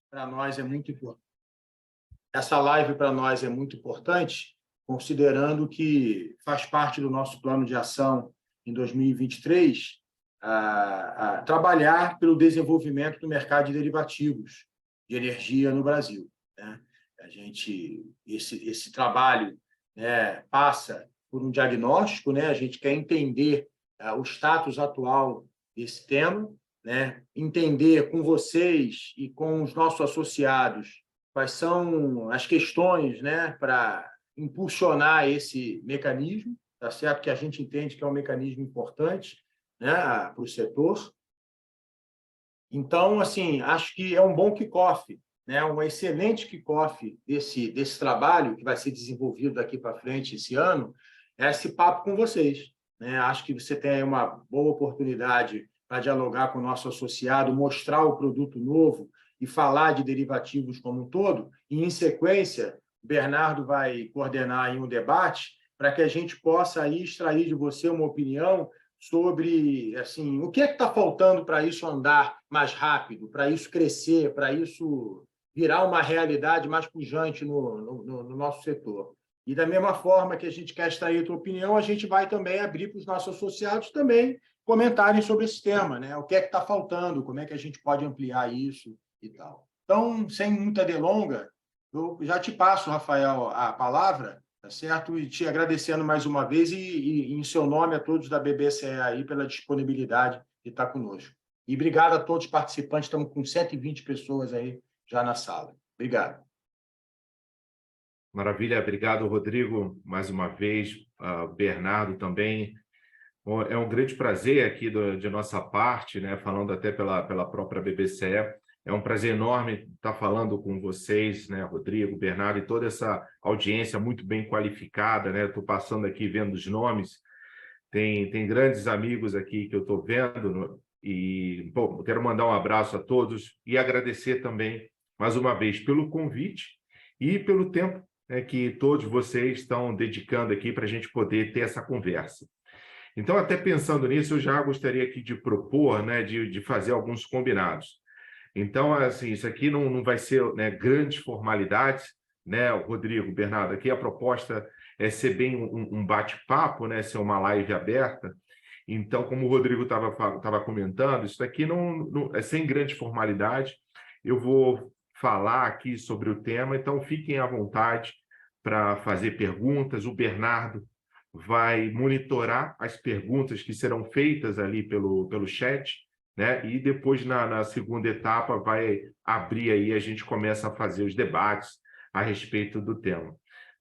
para nós é muito importante. Essa live para nós é muito importante, considerando que faz parte do nosso plano de ação em 2023 a trabalhar pelo desenvolvimento do mercado de derivativos de energia no Brasil, né? Esse trabalho, né, passa por um diagnóstico, né? A gente quer entender o status atual desse tema, né? Entender com vocês e com os nossos associados quais são as questões, né, para impulsionar esse mecanismo, tá certo? Que a gente entende que é um mecanismo importante, né, para o setor. Então, assim, acho que é um bom kickoff, né, um excelente kickoff desse trabalho que vai ser desenvolvido daqui para frente esse ano, é esse papo com vocês, né? Acho que você tem uma boa oportunidade para dialogar com o nosso associado, mostrar o produto novo e falar de derivativos como um todo, e, em sequência, o Bernardo vai coordenar aí um debate para que a gente possa aí extrair de você uma opinião sobre assim, o que é que está faltando para isso andar mais rápido, para isso crescer, para isso virar uma realidade mais pujante no nosso setor. E da mesma forma que a gente quer extrair a tua opinião, a gente vai também abrir para os nossos associados também comentarem sobre esse tema, né? O que é que está faltando, como é que a gente pode ampliar isso e tal. Então, sem muita delonga, eu já te passo, Rafael, a palavra, tá certo? E te agradecendo mais uma vez e em seu nome a todos da BBCE aí pela disponibilidade de estar conosco. E obrigado a todos os participantes, estamos com 120 pessoas aí já na sala. Obrigado. Maravilha, obrigado, Rodrigo, mais uma vez, Bernardo também. Bom, é um grande prazer aqui de nossa parte, né, falando até pela própria BBCE. É um prazer enorme estar falando com vocês, né, Rodrigo, Bernardo, e toda essa audiência muito bem qualificada, né? Estou passando aqui vendo os nomes, tem grandes amigos aqui que eu estou vendo, e bom, quero mandar um abraço a todos e agradecer também, mais uma vez, pelo convite e pelo tempo, né, que todos vocês estão dedicando aqui para a gente poder ter essa conversa. Então, até pensando nisso, eu já gostaria aqui de propor, né, de fazer alguns combinados. Então, assim, isso aqui não vai ser, né, grandes formalidades, né, Rodrigo, Bernardo, aqui a proposta é ser bem um bate-papo, né, ser uma live aberta. Então, como o Rodrigo estava comentando, isso aqui não é sem grande formalidade. Eu vou falar aqui sobre o tema, então fiquem à vontade para fazer perguntas. O Bernardo vai monitorar as perguntas que serão feitas ali pelo chat, né? E depois, na segunda etapa, vai abrir aí, a gente começa a fazer os debates a respeito do tema.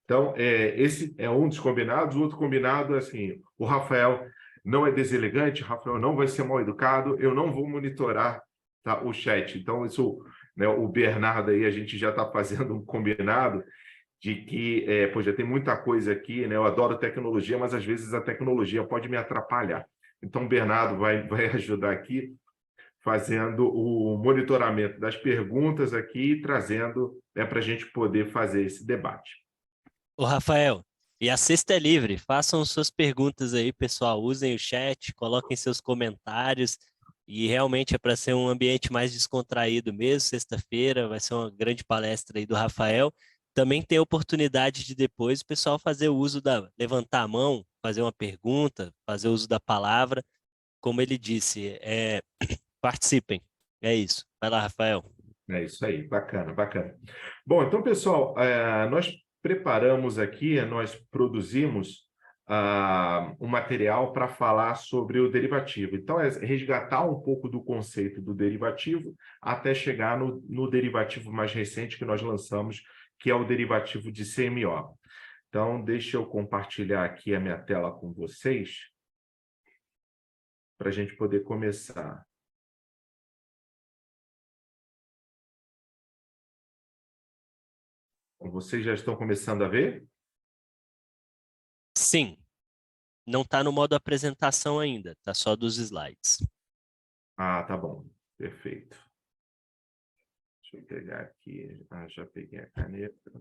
Então, esse é um dos combinados. O outro combinado é assim, o Rafael não é deselegante, o Rafael não vai ser mal educado, eu não vou monitorar, tá, o chat. Então, isso, né, o Bernardo aí, a gente já está fazendo um combinado de que, pô, já tem muita coisa aqui, né? Eu adoro tecnologia, mas às vezes a tecnologia pode me atrapalhar. Então, o Bernardo vai ajudar aqui, fazendo o monitoramento das perguntas aqui e trazendo, né, para a gente poder fazer esse debate. Ô, Rafael, e a sexta é livre. Façam suas perguntas aí, pessoal. Usem o chat, coloquem seus comentários. E realmente é para ser um ambiente mais descontraído mesmo. Sexta-feira vai ser uma grande palestra aí do Rafael. Também tem a oportunidade de depois o pessoal fazer o uso levantar a mão, fazer uma pergunta, fazer uso da palavra. Como ele disse, participem. É isso. Vai lá, Rafael. É isso aí, bacana, bacana. Bom, então, pessoal, nós preparamos aqui, nós produzimos um material para falar sobre o derivativo. Então, é resgatar um pouco do conceito do derivativo até chegar no derivativo mais recente que nós lançamos, que é o derivativo de CMO. Então, deixa eu compartilhar aqui a minha tela com vocês para a gente poder começar. Vocês já estão começando a ver? Sim, não está no modo apresentação ainda, está só dos slides. Ah, tá bom. Perfeito. Deixa eu pegar aqui. Já peguei a caneta.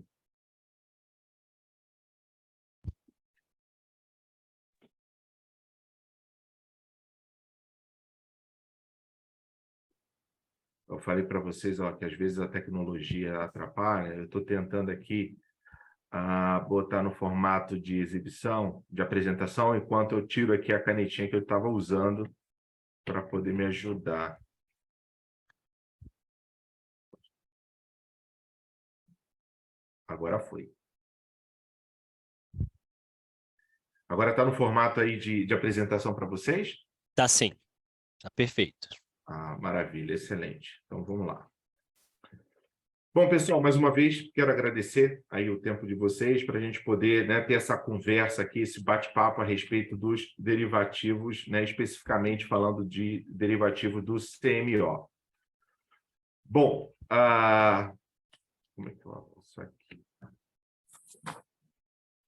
Eu falei para vocês, ó, que às vezes a tecnologia atrapalha. Eu estou tentando aqui botar no formato de exibição, de apresentação, enquanto eu tiro aqui a canetinha que eu estava usando para poder me ajudar. Agora foi. Agora está no formato aí de apresentação para vocês? Tá sim, tá perfeito. Maravilha, excelente. Então, vamos lá. Bom, pessoal, mais uma vez, quero agradecer aí o tempo de vocês para a gente poder, né, ter essa conversa aqui, esse bate-papo a respeito dos derivativos, né, especificamente falando de derivativo do CMO. Bom, como é que eu avanço aqui?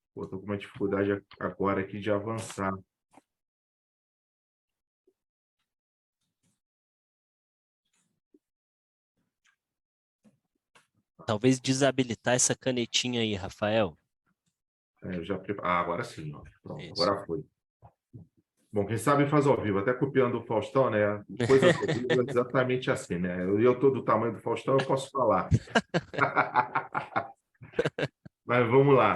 Estou com uma dificuldade agora aqui de avançar. Talvez desabilitar essa canetinha aí, Rafael. Eu já agora sim, ó. Pronto, Isso. agora foi. Bom, quem sabe faz ao vivo, até copiando o Faustão, né? Coisas ao vivo é exatamente assim, né? Eu estou do tamanho do Faustão, eu posso falar. Mas vamos lá.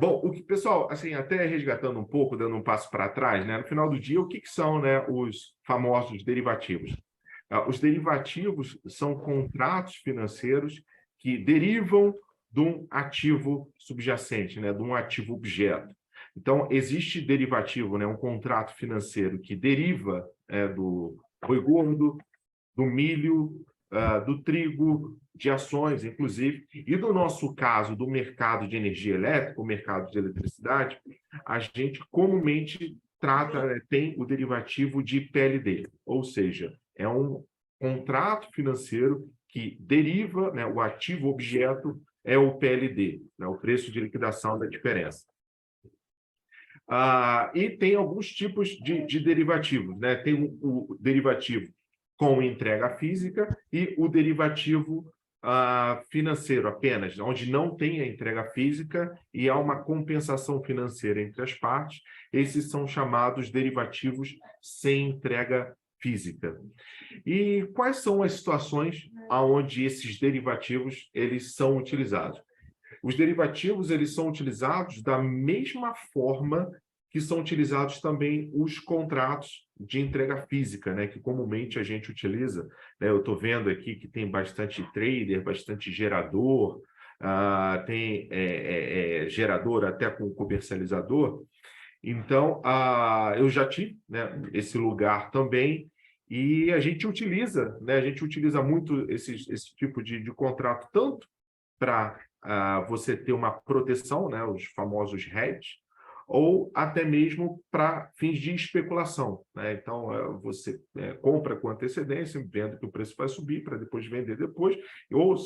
Bom, pessoal, assim, até resgatando um pouco, dando um passo para trás, né? No final do dia, o que são, né, os famosos derivativos? Os derivativos são contratos financeiros que derivam de um ativo subjacente, né, de um ativo objeto. Então, existe derivativo, né, um contrato financeiro que deriva do boi gordo, do milho, do trigo, de ações, inclusive, e do nosso caso, do mercado de energia elétrica, o mercado de eletricidade, a gente comumente trata, tem o derivativo de PLD, ou seja, é um contrato financeiro que deriva, né, o ativo objeto é o PLD, né, o preço de liquidação da diferença. E tem alguns tipos de derivativos, né? Tem o derivativo com entrega física e o derivativo financeiro apenas, onde não tem a entrega física e há uma compensação financeira entre as partes. Esses são chamados derivativos sem entrega física. E quais são as situações onde esses derivativos eles são utilizados? Os derivativos eles são utilizados da mesma forma que são utilizados também os contratos de entrega física, né, que comumente a gente utiliza. Né? Eu estou vendo aqui que tem bastante trader, bastante gerador, tem gerador até com comercializador. Então, eu já tive, né, esse lugar também, e a gente utiliza, né, muito esse tipo de contrato, tanto para você ter uma proteção, né, os famosos hedge, ou até mesmo para fins de especulação. Né? Então, você compra com antecedência, vendo que o preço vai subir para depois vender depois, ou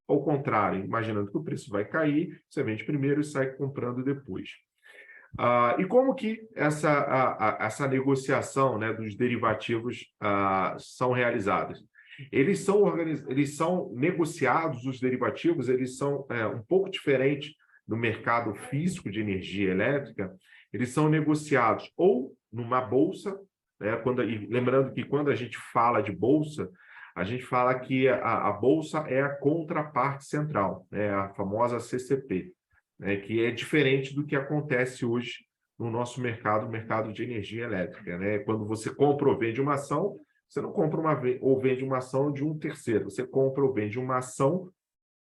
ao contrário, imaginando que o preço vai cair, você vende primeiro e sai comprando depois. E como que essa negociação, né, dos derivativos são realizadas? Eles são negociados, os derivativos, eles são um pouco diferentes do mercado físico de energia elétrica, eles são negociados ou numa bolsa, né, lembrando que quando a gente fala de bolsa, a gente fala que a bolsa é a contraparte central, né, a famosa CCP, né, que é diferente do que acontece hoje no nosso mercado, o mercado de energia elétrica. Né? Quando você compra ou vende uma ação, você não compra ou vende uma ação de um terceiro, você compra ou vende uma ação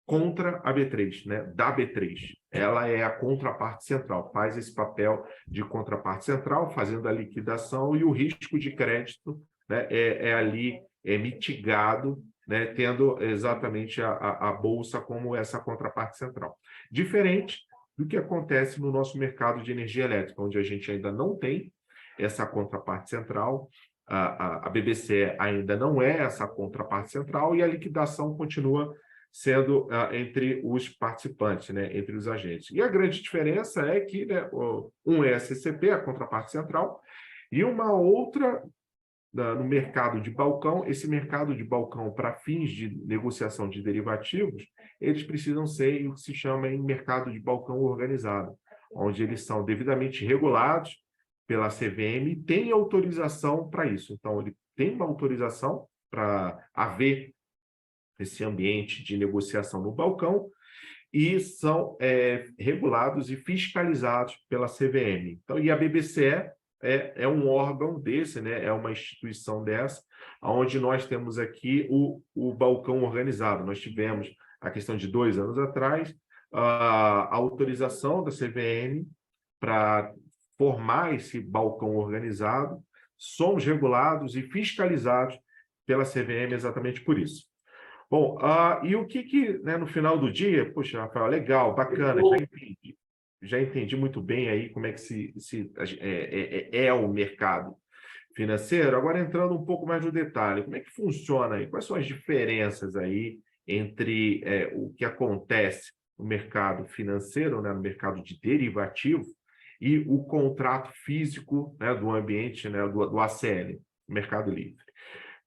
contra a B3, né? Da B3. Ela é a contraparte central, faz esse papel de contraparte central, fazendo a liquidação, e o risco de crédito, né, ali mitigado, né, tendo exatamente a bolsa como essa contraparte central. Diferente do que acontece no nosso mercado de energia elétrica, onde a gente ainda não tem essa contraparte central, a BBC ainda não é essa contraparte central, e a liquidação continua sendo entre os participantes, né, entre os agentes. E a grande diferença é que, né, um é a CCP, a contraparte central, e uma outra no mercado de balcão. Esse mercado de balcão, para fins de negociação de derivativos, eles precisam ser o que se chama em mercado de balcão organizado, onde eles são devidamente regulados pela CVM e tem autorização para isso. Então, ele tem uma autorização para haver esse ambiente de negociação no balcão, e são regulados e fiscalizados pela CVM. Então, e a BBCE é um órgão desse, né? É uma instituição dessa, onde nós temos aqui o balcão organizado. Nós tivemos, a questão de 2 anos atrás, a autorização da CVM para formar esse balcão organizado. Somos regulados e fiscalizados pela CVM exatamente por isso. Bom, e o que né, no final do dia, poxa, Rafael, legal, bacana, já entendi muito bem aí como é que é o mercado financeiro. Agora, entrando um pouco mais no detalhe, como é que funciona aí? Quais são as diferenças aí entre o que acontece no mercado financeiro, né, no mercado de derivativo, e o contrato físico, né, do ambiente, né, do ACL, Mercado Livre?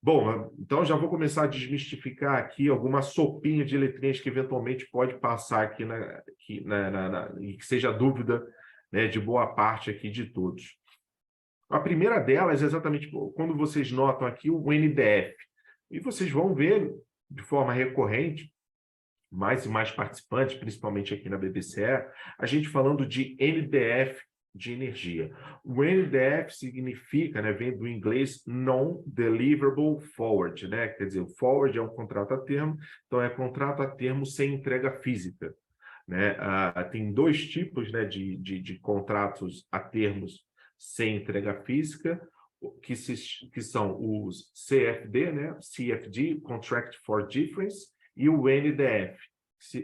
Bom, então já vou começar a desmistificar aqui alguma sopinha de letrinhas que eventualmente pode passar aqui, e que seja dúvida, né, de boa parte aqui de todos. A primeira delas é exatamente quando vocês notam aqui o NDF. E vocês vão ver de forma recorrente, mais e mais participantes, principalmente aqui na BBCE, a gente falando de NDF de energia. O NDF significa, né, vem do inglês Non-Deliverable Forward, né? Quer dizer, o forward é um contrato a termo, então é contrato a termo sem entrega física, né? Tem 2 tipos, né, de contratos a termos sem entrega física, que são os CFD, né? CFD, Contract for Difference, e o NDF.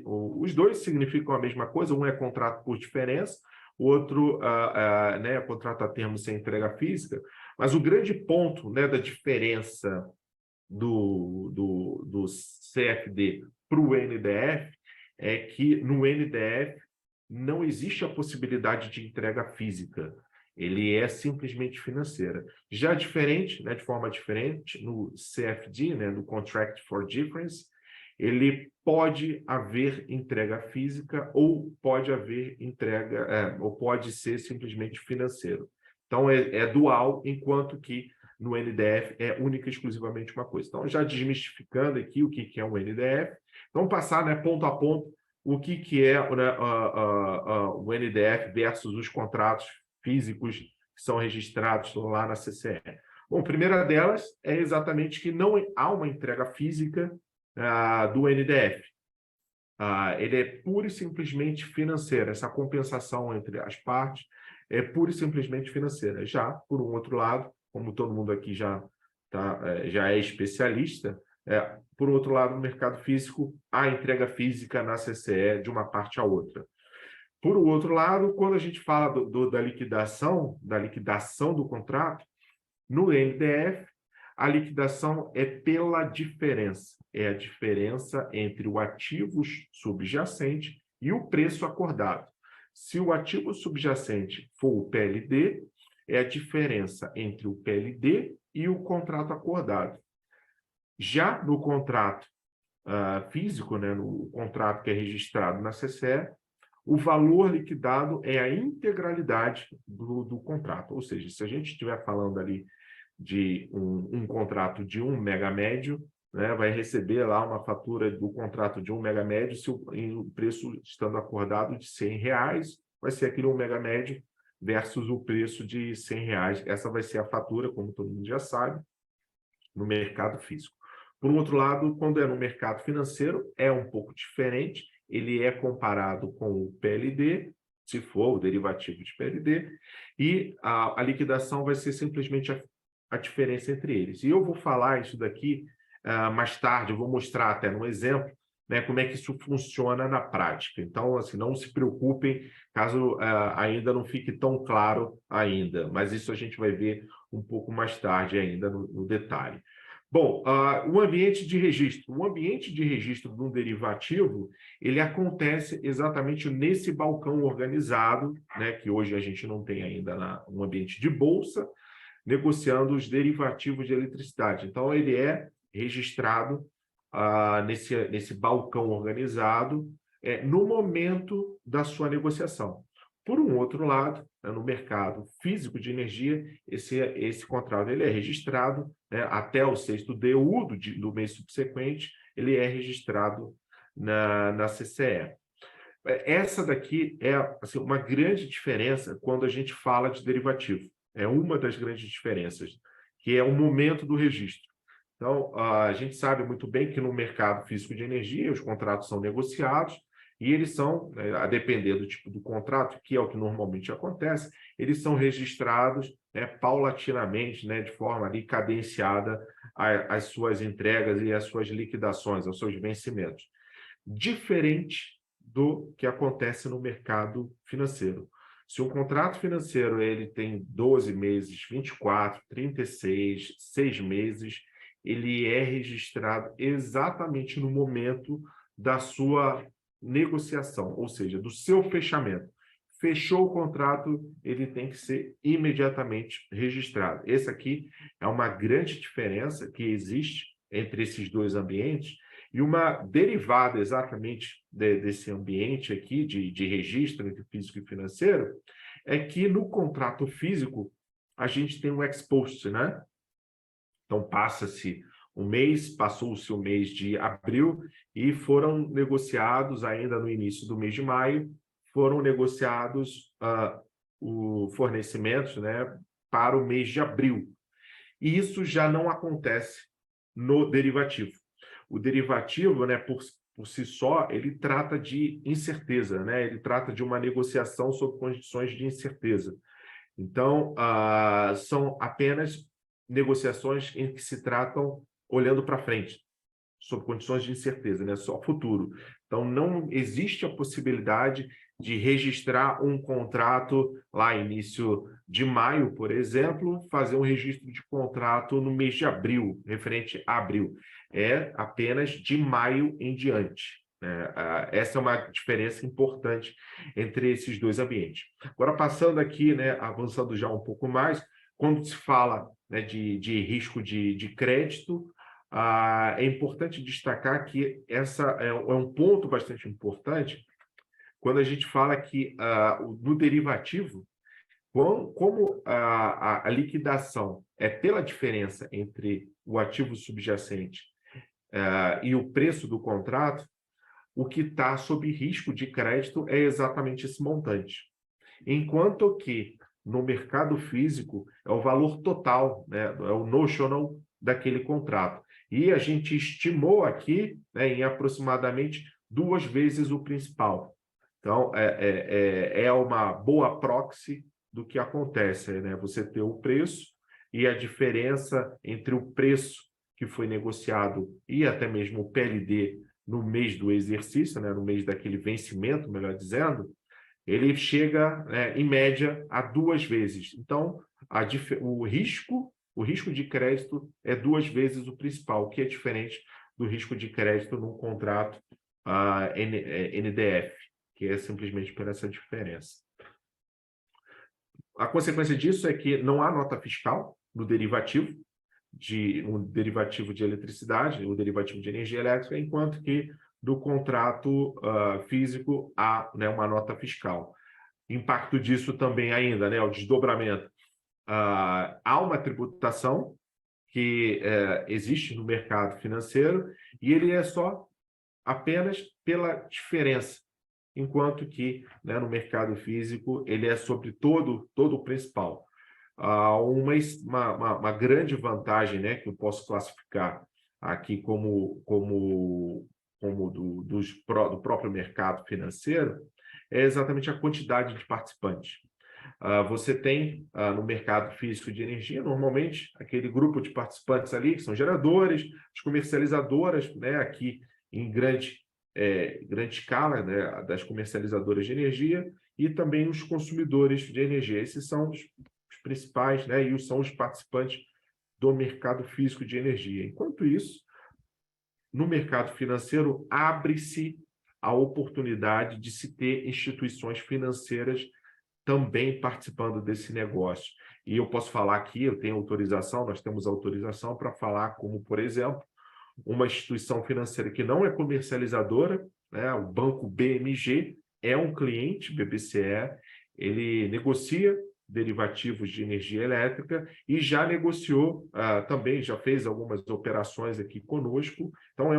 Os dois significam a mesma coisa, um é contrato por diferença, o outro né, contrato a termo sem entrega física, mas o grande ponto, né, da diferença do CFD para o NDF é que no NDF não existe a possibilidade de entrega física, ele é simplesmente financeira. Já diferente, né, de forma diferente, no CFD, né, no Contract for Difference, ele pode haver entrega física ou pode haver entrega, ou pode ser simplesmente financeiro. Então, é dual, enquanto que no NDF é única e exclusivamente uma coisa. Então, já desmistificando aqui o que é um NDF, vamos passar, né, ponto a ponto o que é, né, o NDF versus os contratos físicos que são registrados lá na CCE. Bom, a primeira delas é exatamente que não há uma entrega física do NDF. Ele é pura e simplesmente financeira. Essa compensação entre as partes é pura e simplesmente financeira. Já, por um outro lado, como todo mundo aqui já é especialista, por outro lado, no mercado físico, há entrega física na CCE de uma parte à outra. Por outro lado, quando a gente fala da liquidação do contrato, no NDF, a liquidação é pela diferença. É a diferença entre o ativo subjacente e o preço acordado. Se o ativo subjacente for o PLD, é a diferença entre o PLD e o contrato acordado. Já no contrato físico, né, no contrato que é registrado na CCE, o valor liquidado é a integralidade do contrato. Ou seja, se a gente estiver falando ali de um contrato de 1 mega médio, né, vai receber lá uma fatura do contrato de 1 mega médio, se o preço estando acordado de R$100, vai ser aquele 1 mega médio versus o preço de R$100. Essa vai ser a fatura, como todo mundo já sabe, no mercado físico. Por outro lado, quando é no mercado financeiro, é um pouco diferente, ele é comparado com o PLD, se for o derivativo de PLD, e a liquidação vai ser simplesmente a diferença entre eles. E eu vou falar isso daqui mais tarde, eu vou mostrar até no exemplo, né, como é que isso funciona na prática. Então, assim, não se preocupem caso ainda não fique tão claro ainda, mas isso a gente vai ver um pouco mais tarde ainda no detalhe. Bom, o ambiente de registro. O ambiente de registro de um derivativo, ele acontece exatamente nesse balcão organizado, né, que hoje a gente não tem ainda um ambiente de bolsa, negociando os derivativos de eletricidade. Então, ele é registrado nesse balcão organizado no momento da sua negociação. Por um outro lado, né, no mercado físico de energia, esse contrato ele é registrado, né, até o 6º DU do mês subsequente, ele é registrado na CCE. Essa daqui é assim, uma grande diferença quando a gente fala de derivativo. É uma das grandes diferenças, que é o momento do registro. Então, a gente sabe muito bem que no mercado físico de energia, os contratos são negociados e eles são, a depender do tipo do contrato, que é o que normalmente acontece, eles são registrados, paulatinamente, de forma ali cadenciada às suas entregas e às suas liquidações, aos seus vencimentos. Diferente do que acontece no mercado financeiro. Se um contrato financeiro ele tem 12 meses, 24, 36, 6 meses, ele é registrado exatamente no momento da sua negociação, ou seja, do seu fechamento. Fechou o contrato, ele tem que ser imediatamente registrado. Essa aqui é uma grande diferença que existe entre esses dois ambientes, e uma derivada exatamente desse ambiente aqui de registro entre físico e financeiro é que no contrato físico a gente tem um ex post, né? Então passa-se um mês, passou-se o mês de abril e foram negociados ainda no início do mês de maio, foram negociados os fornecimentos, né, para o mês de abril. E isso já não acontece no derivativo. O derivativo, né, por si só, ele trata de incerteza, né? Ele trata de uma negociação sob condições de incerteza. Então, são apenas negociações em que se tratam olhando para frente, sob condições de incerteza, né? Só futuro. Então, não existe a possibilidade de registrar um contrato lá início de maio, por exemplo, fazer um registro de contrato no mês de abril, referente a abril. É apenas de maio em diante. Essa é uma diferença importante entre esses dois ambientes. Agora, passando aqui, né, avançando já um pouco mais, quando se fala, né, de risco de crédito, é importante destacar que essa é um ponto bastante importante quando a gente fala que no derivativo, como a liquidação é pela diferença entre o ativo subjacente e o preço do contrato, o que está sob risco de crédito é exatamente esse montante. Enquanto que no mercado físico é o valor total, né, é o notional daquele contrato. E a gente estimou aqui, né, em aproximadamente 2 vezes o principal. Então, é uma boa proxy do que acontece, né? Você ter o preço e a diferença entre o preço que foi negociado e até mesmo o PLD no mês do exercício, né, no mês daquele vencimento, melhor dizendo, ele chega, em média, a 2 vezes. Então, o risco de crédito é 2 vezes o principal, que é diferente do risco de crédito num contrato NDF, que é simplesmente por essa diferença. A consequência disso é que não há nota fiscal no derivativo, um derivativo de eletricidade, o derivativo de energia elétrica, enquanto que do contrato físico há, né, uma nota fiscal. Impacto disso também ainda, né, o desdobramento. Há uma tributação que existe no mercado financeiro e ele é só apenas pela diferença, enquanto que, né, no mercado físico ele é sobre todo o principal. Uma grande vantagem, né, que eu posso classificar aqui como do próprio mercado financeiro é exatamente a quantidade de participantes. Você tem no mercado físico de energia, normalmente, aquele grupo de participantes ali, que são geradores, as comercializadoras, né, aqui em grande escala, né, das comercializadoras de energia, e também os consumidores de energia. Esses são os principais, né, e são os participantes do mercado físico de energia. Enquanto isso, no mercado financeiro, abre-se a oportunidade de se ter instituições financeiras também participando desse negócio. E eu posso falar aqui, eu tenho autorização, nós temos autorização para falar como, por exemplo, uma instituição financeira que não é comercializadora, né, o Banco BMG é um cliente BBCE, ele negocia derivativos de energia elétrica e já negociou, também já fez algumas operações aqui conosco. Então,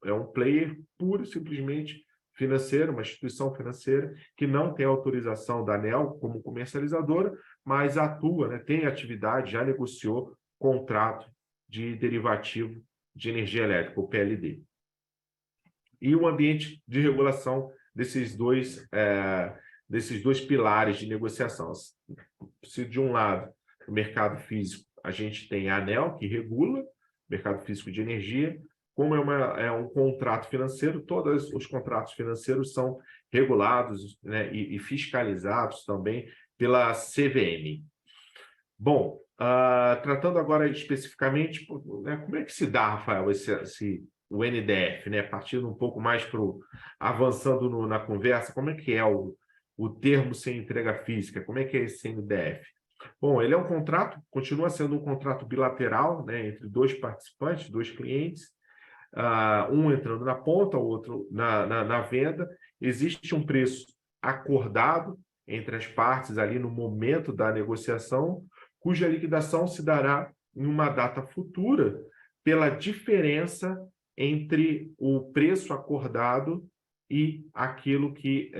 é um player puro e simplesmente financeiro, uma instituição financeira que não tem autorização da ANEEL como comercializadora, mas atua, né, tem atividade, já negociou contrato de derivativo de energia elétrica, o PLD. E o ambiente de regulação desses dois pilares de negociação. Se de um lado, no mercado físico, a gente tem a ANEEL, que regula o mercado físico de energia, como é um contrato financeiro, todos os contratos financeiros são regulados, né, e fiscalizados também pela CVM. Bom, tratando agora especificamente, né, como é que se dá, Rafael, o NDF, né, partindo um pouco mais avançando na conversa, como é que é o termo sem entrega física, como é que é esse NDF? Bom, ele é um contrato, continua sendo um contrato bilateral, né, entre dois participantes, dois clientes, um entrando na ponta, o outro na venda. Existe um preço acordado entre as partes ali no momento da negociação, cuja liquidação se dará em uma data futura pela diferença entre o preço acordado e aquilo que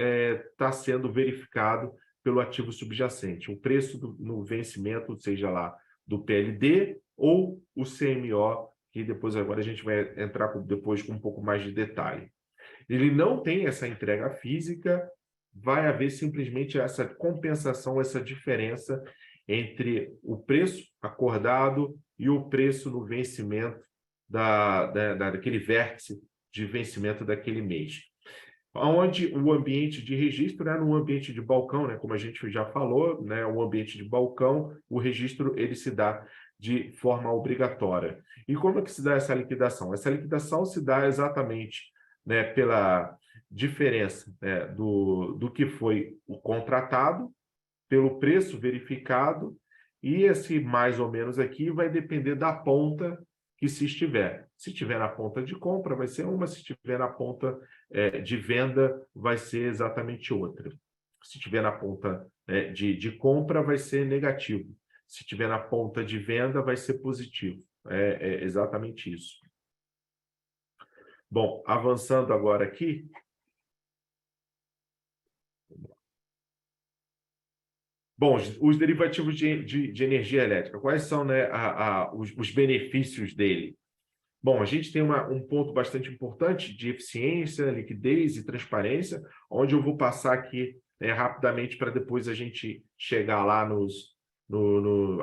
está sendo verificado pelo ativo subjacente, o preço no vencimento, seja lá do PLD ou o CMO, que depois agora a gente vai entrar depois com um pouco mais de detalhe. Ele não tem essa entrega física, vai haver simplesmente essa compensação, essa diferença entre o preço acordado e o preço no vencimento daquele vértice de vencimento daquele mês. Onde o ambiente de registro é no ambiente de balcão, né, como a gente já falou, né, o ambiente de balcão, o registro ele se dá de forma obrigatória. E como é que se dá essa liquidação? Essa liquidação se dá exatamente, né, pela diferença, né, do que foi o contratado, pelo preço verificado, e esse mais ou menos aqui vai depender da ponta que se estiver. Se estiver na ponta de compra, vai ser uma, se estiver na ponta de venda, vai ser exatamente outra. Se estiver na ponta de compra, vai ser negativo. Se estiver na ponta de venda, vai ser positivo. É exatamente isso. Bom, avançando agora aqui. Bom, os derivativos de energia elétrica, quais são, né, os benefícios dele? Bom, a gente tem um ponto bastante importante de eficiência, liquidez e transparência, onde eu vou passar aqui rapidamente para depois a gente chegar lá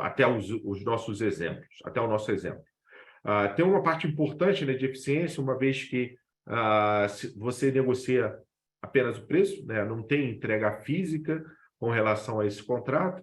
até os nossos exemplos, até o nosso exemplo. Tem uma parte importante, né, de eficiência, uma vez que você negocia apenas o preço, né, não tem entrega física com relação a esse contrato,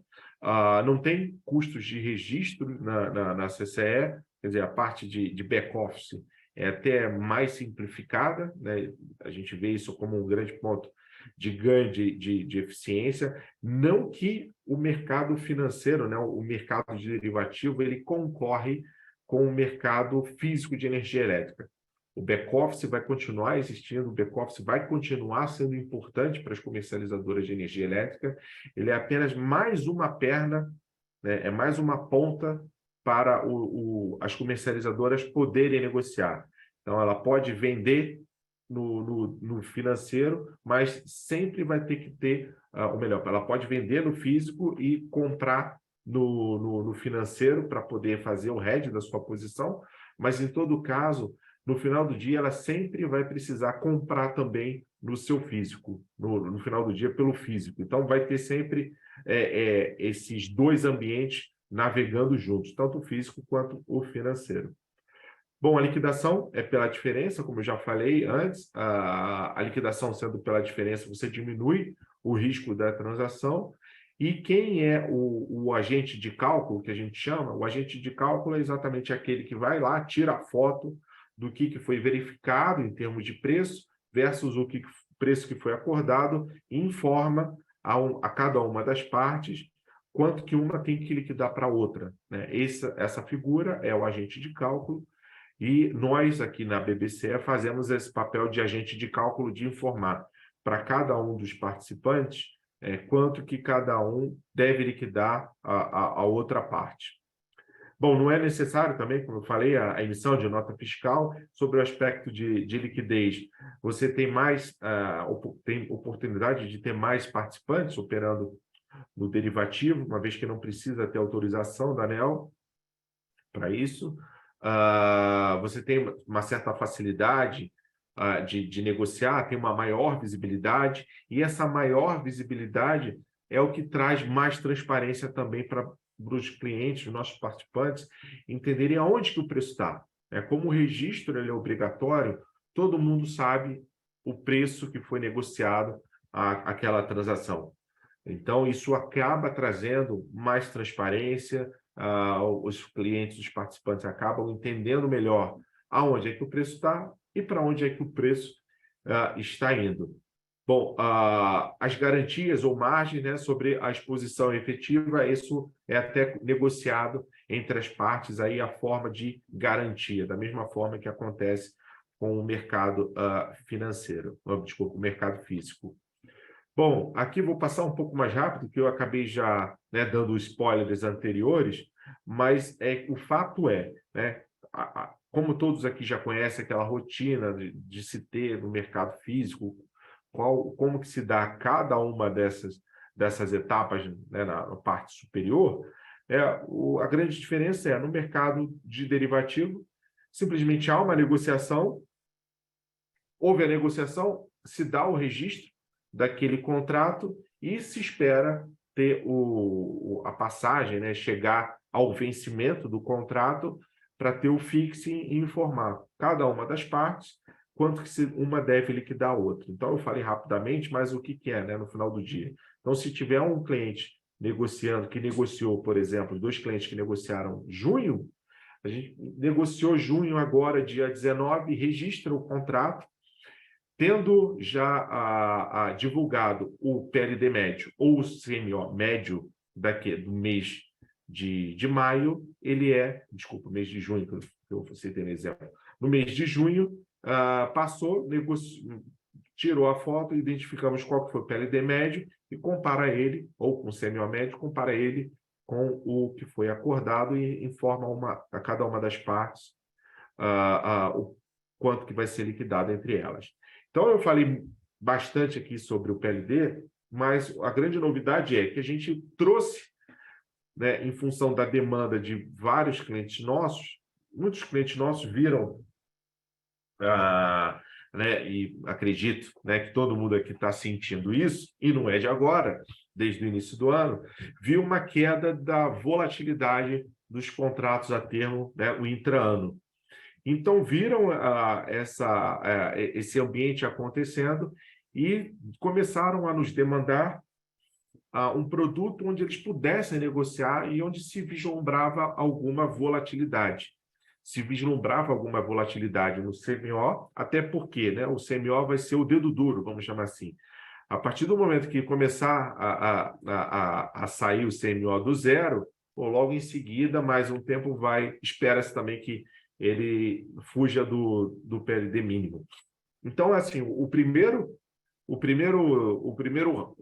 não tem custos de registro na CCE, quer dizer, a parte de back-office é até mais simplificada, né? A gente vê isso como um grande ponto de ganho de eficiência, não que o mercado financeiro, né, o mercado de derivativo, ele concorre com o mercado físico de energia elétrica. O back-office vai continuar existindo, o back-office vai continuar sendo importante para as comercializadoras de energia elétrica, ele é apenas mais uma perna, né, é mais uma ponta para as comercializadoras poderem negociar. Então, ela pode vender no financeiro, mas sempre vai ter que ter, ou melhor, ela pode vender no físico e comprar no financeiro para poder fazer o hedge da sua posição, mas, em todo caso, no final do dia, ela sempre vai precisar comprar também no seu físico, no final do dia, pelo físico. Então, vai ter sempre esses dois ambientes navegando juntos, tanto o físico quanto o financeiro. Bom, a liquidação é pela diferença, como eu já falei antes, a liquidação sendo pela diferença, você diminui o risco da transação. E quem é o agente de cálculo, que a gente chama? O agente de cálculo é exatamente aquele que vai lá, tira a foto do que foi verificado em termos de preço versus o preço que foi acordado e informa a cada uma das partes quanto que uma tem que liquidar para a outra, né? Essa figura é o agente de cálculo e nós aqui na BBCE fazemos esse papel de agente de cálculo de informar para cada um dos participantes quanto que cada um deve liquidar a outra parte. Bom, não é necessário também, como eu falei, a emissão de nota fiscal. Sobre o aspecto de liquidez. Você tem tem oportunidade de ter mais participantes operando no derivativo, uma vez que não precisa ter autorização da ANEEL para isso. Você tem uma certa facilidade de negociar, tem uma maior visibilidade, e essa maior visibilidade é o que traz mais transparência também para os clientes, os nossos participantes, entenderem aonde que o preço está. Como o registro ele é obrigatório, todo mundo sabe o preço que foi negociado aquela transação. Então, isso acaba trazendo mais transparência, os clientes, os participantes acabam entendendo melhor aonde é que o preço está e para onde é que o preço está indo. Bom, as garantias ou margens, né, sobre a exposição efetiva, isso é até negociado entre as partes, aí a forma de garantia, da mesma forma que acontece com o mercado financeiro, desculpa, o mercado físico. Bom, aqui vou passar um pouco mais rápido, que eu acabei já, né, dando spoilers anteriores, mas o fato é, né, como todos aqui já conhecem aquela rotina de se ter no mercado físico, como que se dá cada uma dessas etapas, né, na parte superior, a grande diferença no mercado de derivativo, simplesmente há uma negociação, houve a negociação, se dá o registro daquele contrato e se espera ter a passagem, né, chegar ao vencimento do contrato para ter o fixing e informar cada uma das partes quanto que uma deve liquidar a outra. Então, eu falei rapidamente, mas o que é, né, no final do dia? Então, se tiver um cliente que negociou, por exemplo, 2 clientes que negociaram junho, a gente negociou junho agora, dia 19, registra o contrato, tendo já divulgado o PLD médio ou o CMO médio do mês de maio, ele mês de junho, que eu citei no exemplo. No mês de junho, passou, tirou a foto, identificamos qual que foi o PLD médio e compara ele, ou com o CMO médio, compara ele com o que foi acordado e informa a cada uma das partes o quanto que vai ser liquidado entre elas. Então, eu falei bastante aqui sobre o PLD, mas a grande novidade é que a gente trouxe, né, em função da demanda de vários clientes nossos, muitos clientes nossos viram, né, e acredito, né, que todo mundo aqui está sentindo isso, e não é de agora, desde o início do ano, viu uma queda da volatilidade dos contratos a termo, né, o intra-ano. Então, viram esse ambiente acontecendo e começaram a nos demandar um produto onde eles pudessem negociar e onde se vislumbrava alguma volatilidade. Se vislumbrava alguma volatilidade no CMO, até porque, né, o CMO vai ser o dedo duro, vamos chamar assim. A partir do momento que começar a sair o CMO do zero, logo em seguida, mais um tempo espera-se também que ele fuja do PLD mínimo. Então, assim, o primeiro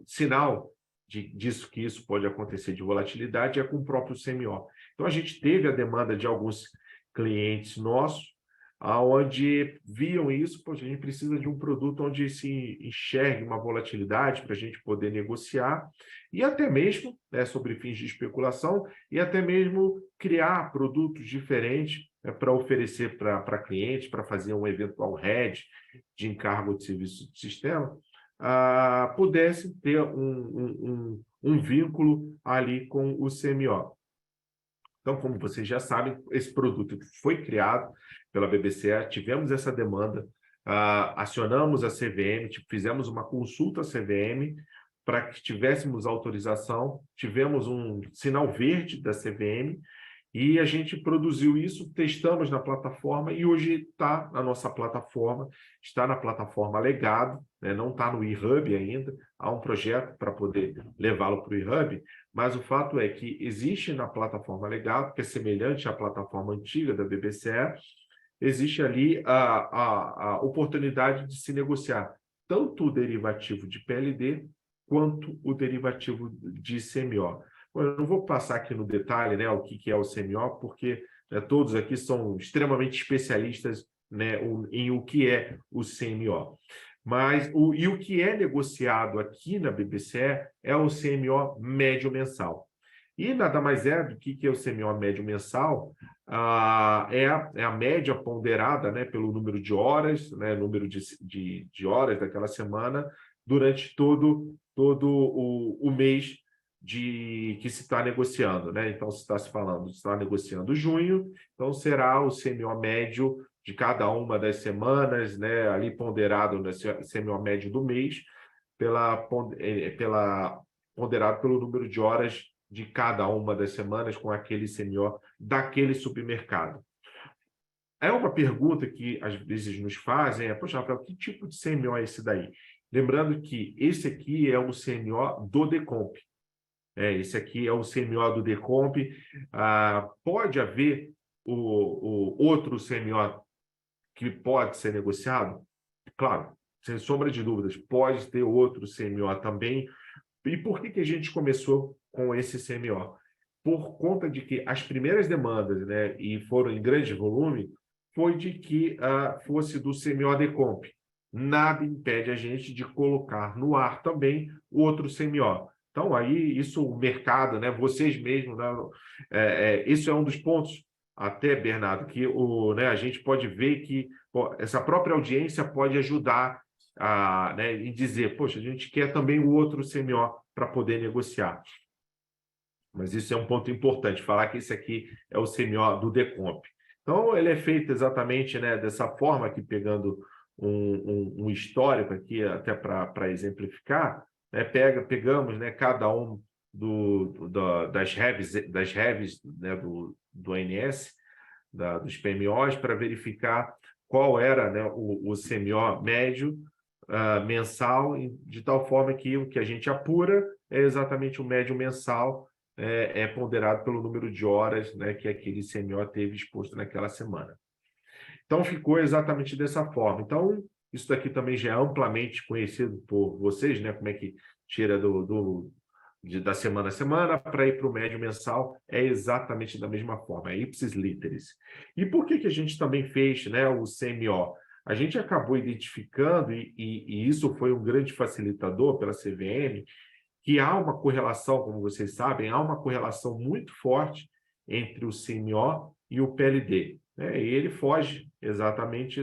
sinal disso que isso pode acontecer de volatilidade é com o próprio CMO. Então, a gente teve a demanda de alguns clientes nossos, onde viam isso, a gente precisa de um produto onde se enxergue uma volatilidade para a gente poder negociar, e até mesmo, né, sobre fins de especulação, e até mesmo criar produtos diferentes, né, para oferecer para clientes, para fazer um eventual hedge de encargo de serviço de sistema, pudesse ter um vínculo ali com o CMO. Então, como vocês já sabem, esse produto foi criado pela BBCE, tivemos essa demanda, acionamos a CVM, fizemos uma consulta à CVM para que tivéssemos autorização, tivemos um sinal verde da CVM e a gente produziu isso, testamos na plataforma e hoje está na nossa plataforma, está na plataforma Legado, né? Não está no eHub ainda, há um projeto para poder levá-lo para o eHub, mas o fato é que existe na plataforma Legado, que é semelhante à plataforma antiga da BBCE, existe ali a oportunidade de se negociar tanto o derivativo de PLD quanto o derivativo de CMO. Bom, eu não vou passar aqui no detalhe, né, o que é o CMO, porque, né, todos aqui são extremamente especialistas, né, em o que é o CMO. Mas o que é negociado aqui na BBCE é o CMO médio mensal. E nada mais é do que é o CMO médio mensal, é a média ponderada, né, pelo número de horas, né, número de horas daquela semana, durante todo o mês que se está negociando, né? Então, se está negociando junho, então será o CMO médio de cada uma das semanas, né, ali ponderado no CMO médio do mês, ponderado pelo número de horas de cada uma das semanas com aquele CMO daquele supermercado. É uma pergunta que às vezes nos fazem, poxa, Rafael, que tipo de CMO é esse daí? Lembrando que esse aqui é o CMO do Decomp. Esse aqui é o CMO do Decomp. Pode haver o outro CMO que pode ser negociado? Claro, sem sombra de dúvidas, pode ter outro CMO também. E por que a gente começou com esse CMO? Por conta de que as primeiras demandas, né, e foram em grande volume, foi de que fosse do CMO Decomp. Nada impede a gente de colocar no ar também o outro CMO. Então, aí, isso o mercado, né, vocês mesmos, né, isso é um dos pontos, até, Bernardo, que né, a gente pode ver que essa própria audiência pode ajudar né, e dizer, poxa, a gente quer também o outro CMO para poder negociar. Mas isso é um ponto importante, falar que esse aqui é o CMO do Decomp. Então, ele é feito exatamente, né, dessa forma, aqui pegando um histórico aqui, até para exemplificar, né, pegamos, né, cada um das reves, né, do ANS, dos PMOs, para verificar qual era, né, o CMO médio mensal, de tal forma que o que a gente apura é exatamente o médio mensal, ponderado pelo número de horas, né, que aquele CMO teve exposto naquela semana. Então, ficou exatamente dessa forma. Então, isso daqui também já é amplamente conhecido por vocês, né, como é que tira da semana a semana para ir para o médio mensal, é exatamente da mesma forma, é ipsis literis. E por que a gente também fez, né, o CMO? A gente acabou identificando, e isso foi um grande facilitador pela CVM, que há uma correlação, como vocês sabem, há uma correlação muito forte entre o CMO e o PLD. Né? E ele foge exatamente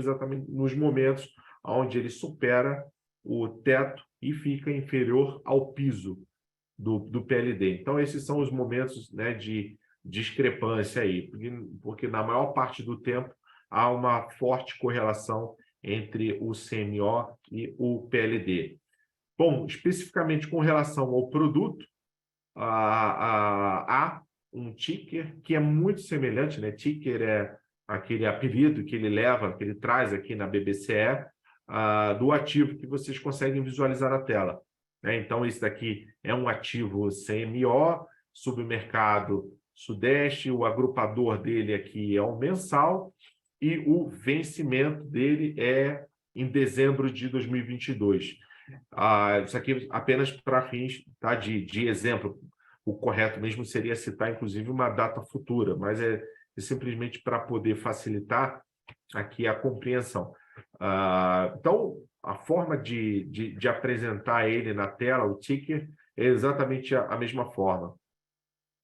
nos momentos onde ele supera o teto e fica inferior ao piso do PLD. Então, esses são os momentos, né, de discrepância aí, porque na maior parte do tempo há uma forte correlação entre o CMO e o PLD. Bom, especificamente com relação ao produto, há um ticker que é muito semelhante, né? Ticker é aquele apelido que ele leva, que ele traz aqui na BBCE, do ativo que vocês conseguem visualizar na tela. Né? Então, esse daqui é um ativo CMO, submercado Sudeste, o agrupador dele aqui é o mensal, e o vencimento dele é em dezembro de 2022. Isso aqui apenas para fins, tá, de exemplo. O correto mesmo seria citar, inclusive, uma data futura, mas é simplesmente para poder facilitar aqui a compreensão. Então, a forma de apresentar ele na tela, o ticker, é exatamente a mesma forma.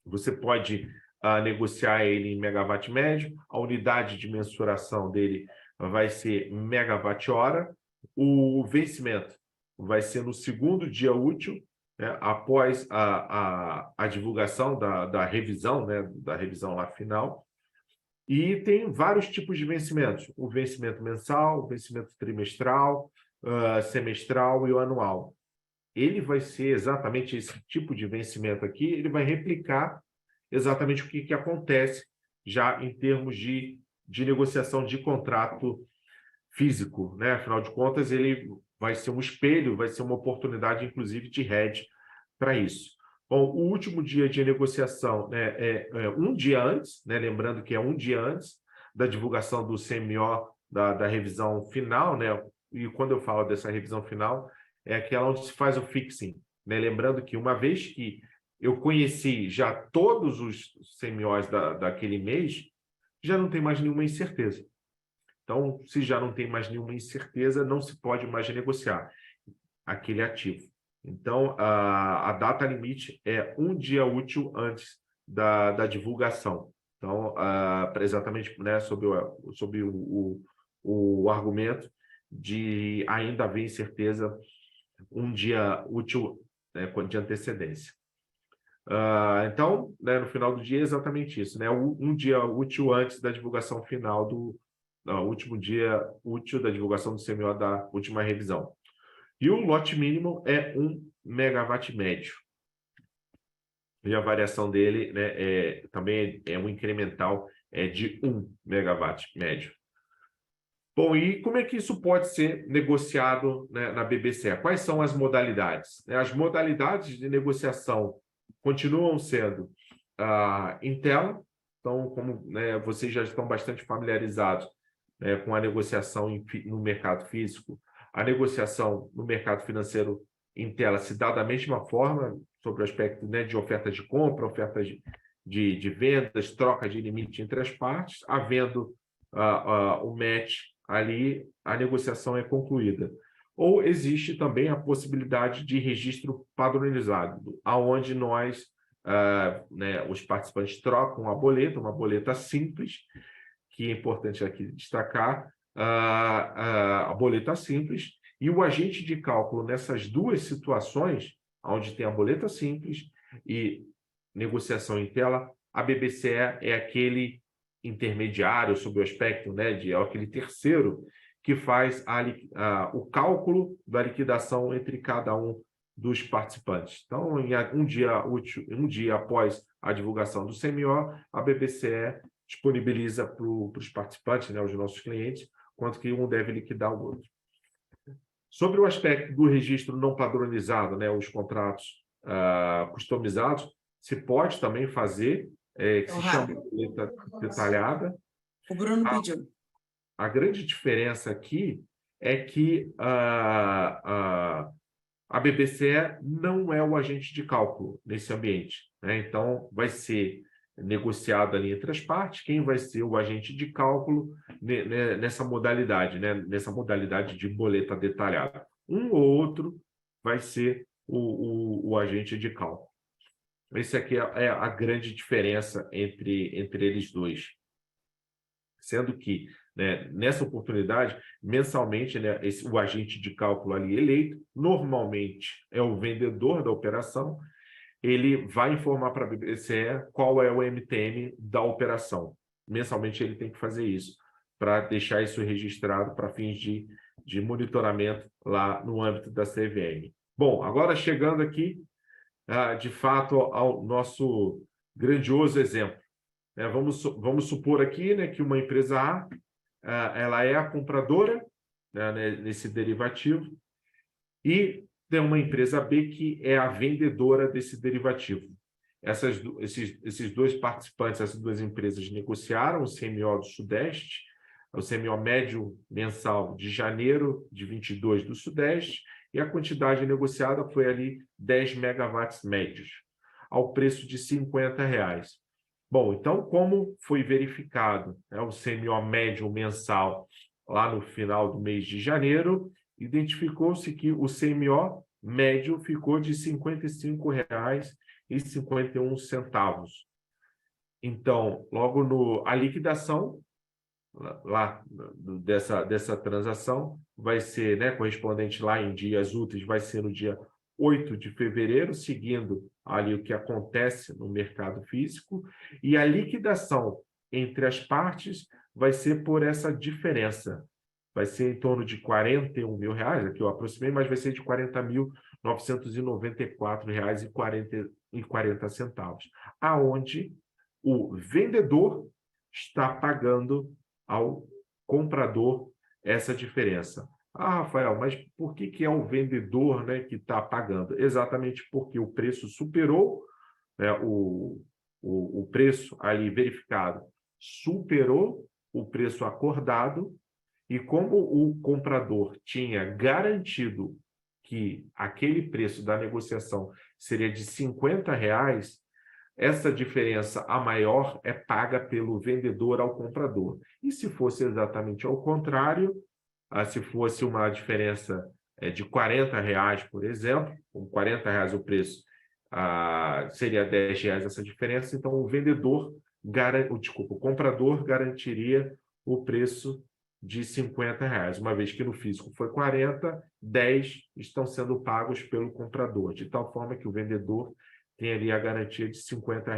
Você pode negociar ele em megawatt médio, a unidade de mensuração dele vai ser megawatt-hora, o vencimento vai ser no segundo dia útil, né, após a divulgação da revisão, né, da revisão lá final, e tem vários tipos de vencimentos, o vencimento mensal, o vencimento trimestral, semestral e o anual. Ele vai ser exatamente esse tipo de vencimento aqui, ele vai replicar exatamente o que acontece já em termos de negociação de contrato físico, né? Afinal de contas, ele vai ser um espelho, vai ser uma oportunidade, inclusive, de hedge para isso. Bom, o último dia de negociação, né, é um dia antes, né? Lembrando que é um dia antes da divulgação do CMO, da revisão final, né? E quando eu falo dessa revisão final, é aquela onde se faz o fixing, né? Lembrando que uma vez que eu conheci já todos os CMOs daquele mês, já não tem mais nenhuma incerteza. Então, se já não tem mais nenhuma incerteza, não se pode mais negociar aquele ativo. Então, a data limite é um dia útil antes da divulgação. Então, exatamente, né, sobre o argumento de ainda haver incerteza um dia útil, né, de antecedência. Então, né, no final do dia é exatamente isso, né? Um dia útil antes da divulgação final último dia útil da divulgação do CMO da última revisão. E o lote mínimo é 1 megawatt médio. E a variação dele, né, também é um incremental de 1 megawatt médio. Bom, e como é que isso pode ser negociado, né, na BBCE? Quais são as modalidades? As modalidades de negociação continuam sendo em tela. Então, como, né, vocês já estão bastante familiarizados, né, com a negociação no mercado físico, a negociação no mercado financeiro em tela se dá da mesma forma, sobre o aspecto, né, de ofertas de compra, ofertas de vendas, troca de limite entre as partes, havendo o match ali, a negociação é concluída. Ou existe também a possibilidade de registro padronizado, aonde nós, né, os participantes trocam uma boleta simples, que é importante aqui destacar, a boleta simples, e o agente de cálculo nessas duas situações, onde tem a boleta simples e negociação em tela, a BBCE é aquele intermediário sob o aspecto, né, é aquele terceiro que faz o cálculo da liquidação entre cada um dos participantes. Então, em um dia após a divulgação do CMO, a BBCE disponibiliza para os participantes, né, os nossos clientes, quanto que um deve liquidar o outro. Sobre o aspecto do registro não padronizado, né, os contratos customizados, se pode também fazer, que se chama de boleta detalhada. O Bruno pediu. A grande diferença aqui é que a BBCE não é o agente de cálculo nesse ambiente, né? Então, vai ser negociado ali entre as partes quem vai ser o agente de cálculo nessa modalidade, né? Nessa modalidade de boleta detalhada. Um ou outro vai ser o agente de cálculo. Essa aqui é a grande diferença entre eles dois. Sendo que, né, nessa oportunidade, mensalmente, né, o agente de cálculo ali eleito, normalmente é o vendedor da operação, ele vai informar para a BBCE qual é o MTM da operação. Mensalmente ele tem que fazer isso, para deixar isso registrado para fins de monitoramento lá no âmbito da CVM. Bom, agora chegando aqui, de fato, ao nosso grandioso exemplo. Vamos supor aqui, né, que uma empresa A, ela é a compradora, né, nesse derivativo, e tem uma empresa B que é a vendedora desse derivativo. Esses dois participantes, essas duas empresas negociaram o CMO do Sudeste, o CMO médio mensal de janeiro de 22 do Sudeste, e a quantidade negociada foi ali 10 megawatts médios, ao preço de R$50. Bom, então, como foi verificado, né, o CMO médio mensal lá no final do mês de janeiro, identificou-se que o CMO médio ficou de R$ 55,51. Então, logo a liquidação lá dessa transação vai ser, né, correspondente lá em dias úteis, vai ser no dia 8 de fevereiro, seguindo ali o que acontece no mercado físico, e a liquidação entre as partes vai ser por essa diferença. Vai ser em torno de R$41 mil, aqui eu aproximei, mas vai ser de R$40.994,40, aonde o vendedor está pagando ao comprador essa diferença. Rafael, mas por que é o vendedor, né, que está pagando? Exatamente porque o preço superou, né, o preço ali verificado superou o preço acordado, e como o comprador tinha garantido que aquele preço da negociação seria de R$ 50, essa diferença a maior é paga pelo vendedor ao comprador. E se fosse exatamente ao contrário, se fosse uma diferença de R$ 40, por exemplo, com R$ 40 o preço, seria R$ 10 essa diferença, então o comprador garantiria o preço de R$ 50, uma vez que no físico foi 40, 10 estão sendo pagos pelo comprador, de tal forma que o vendedor tem ali a garantia de R$ 50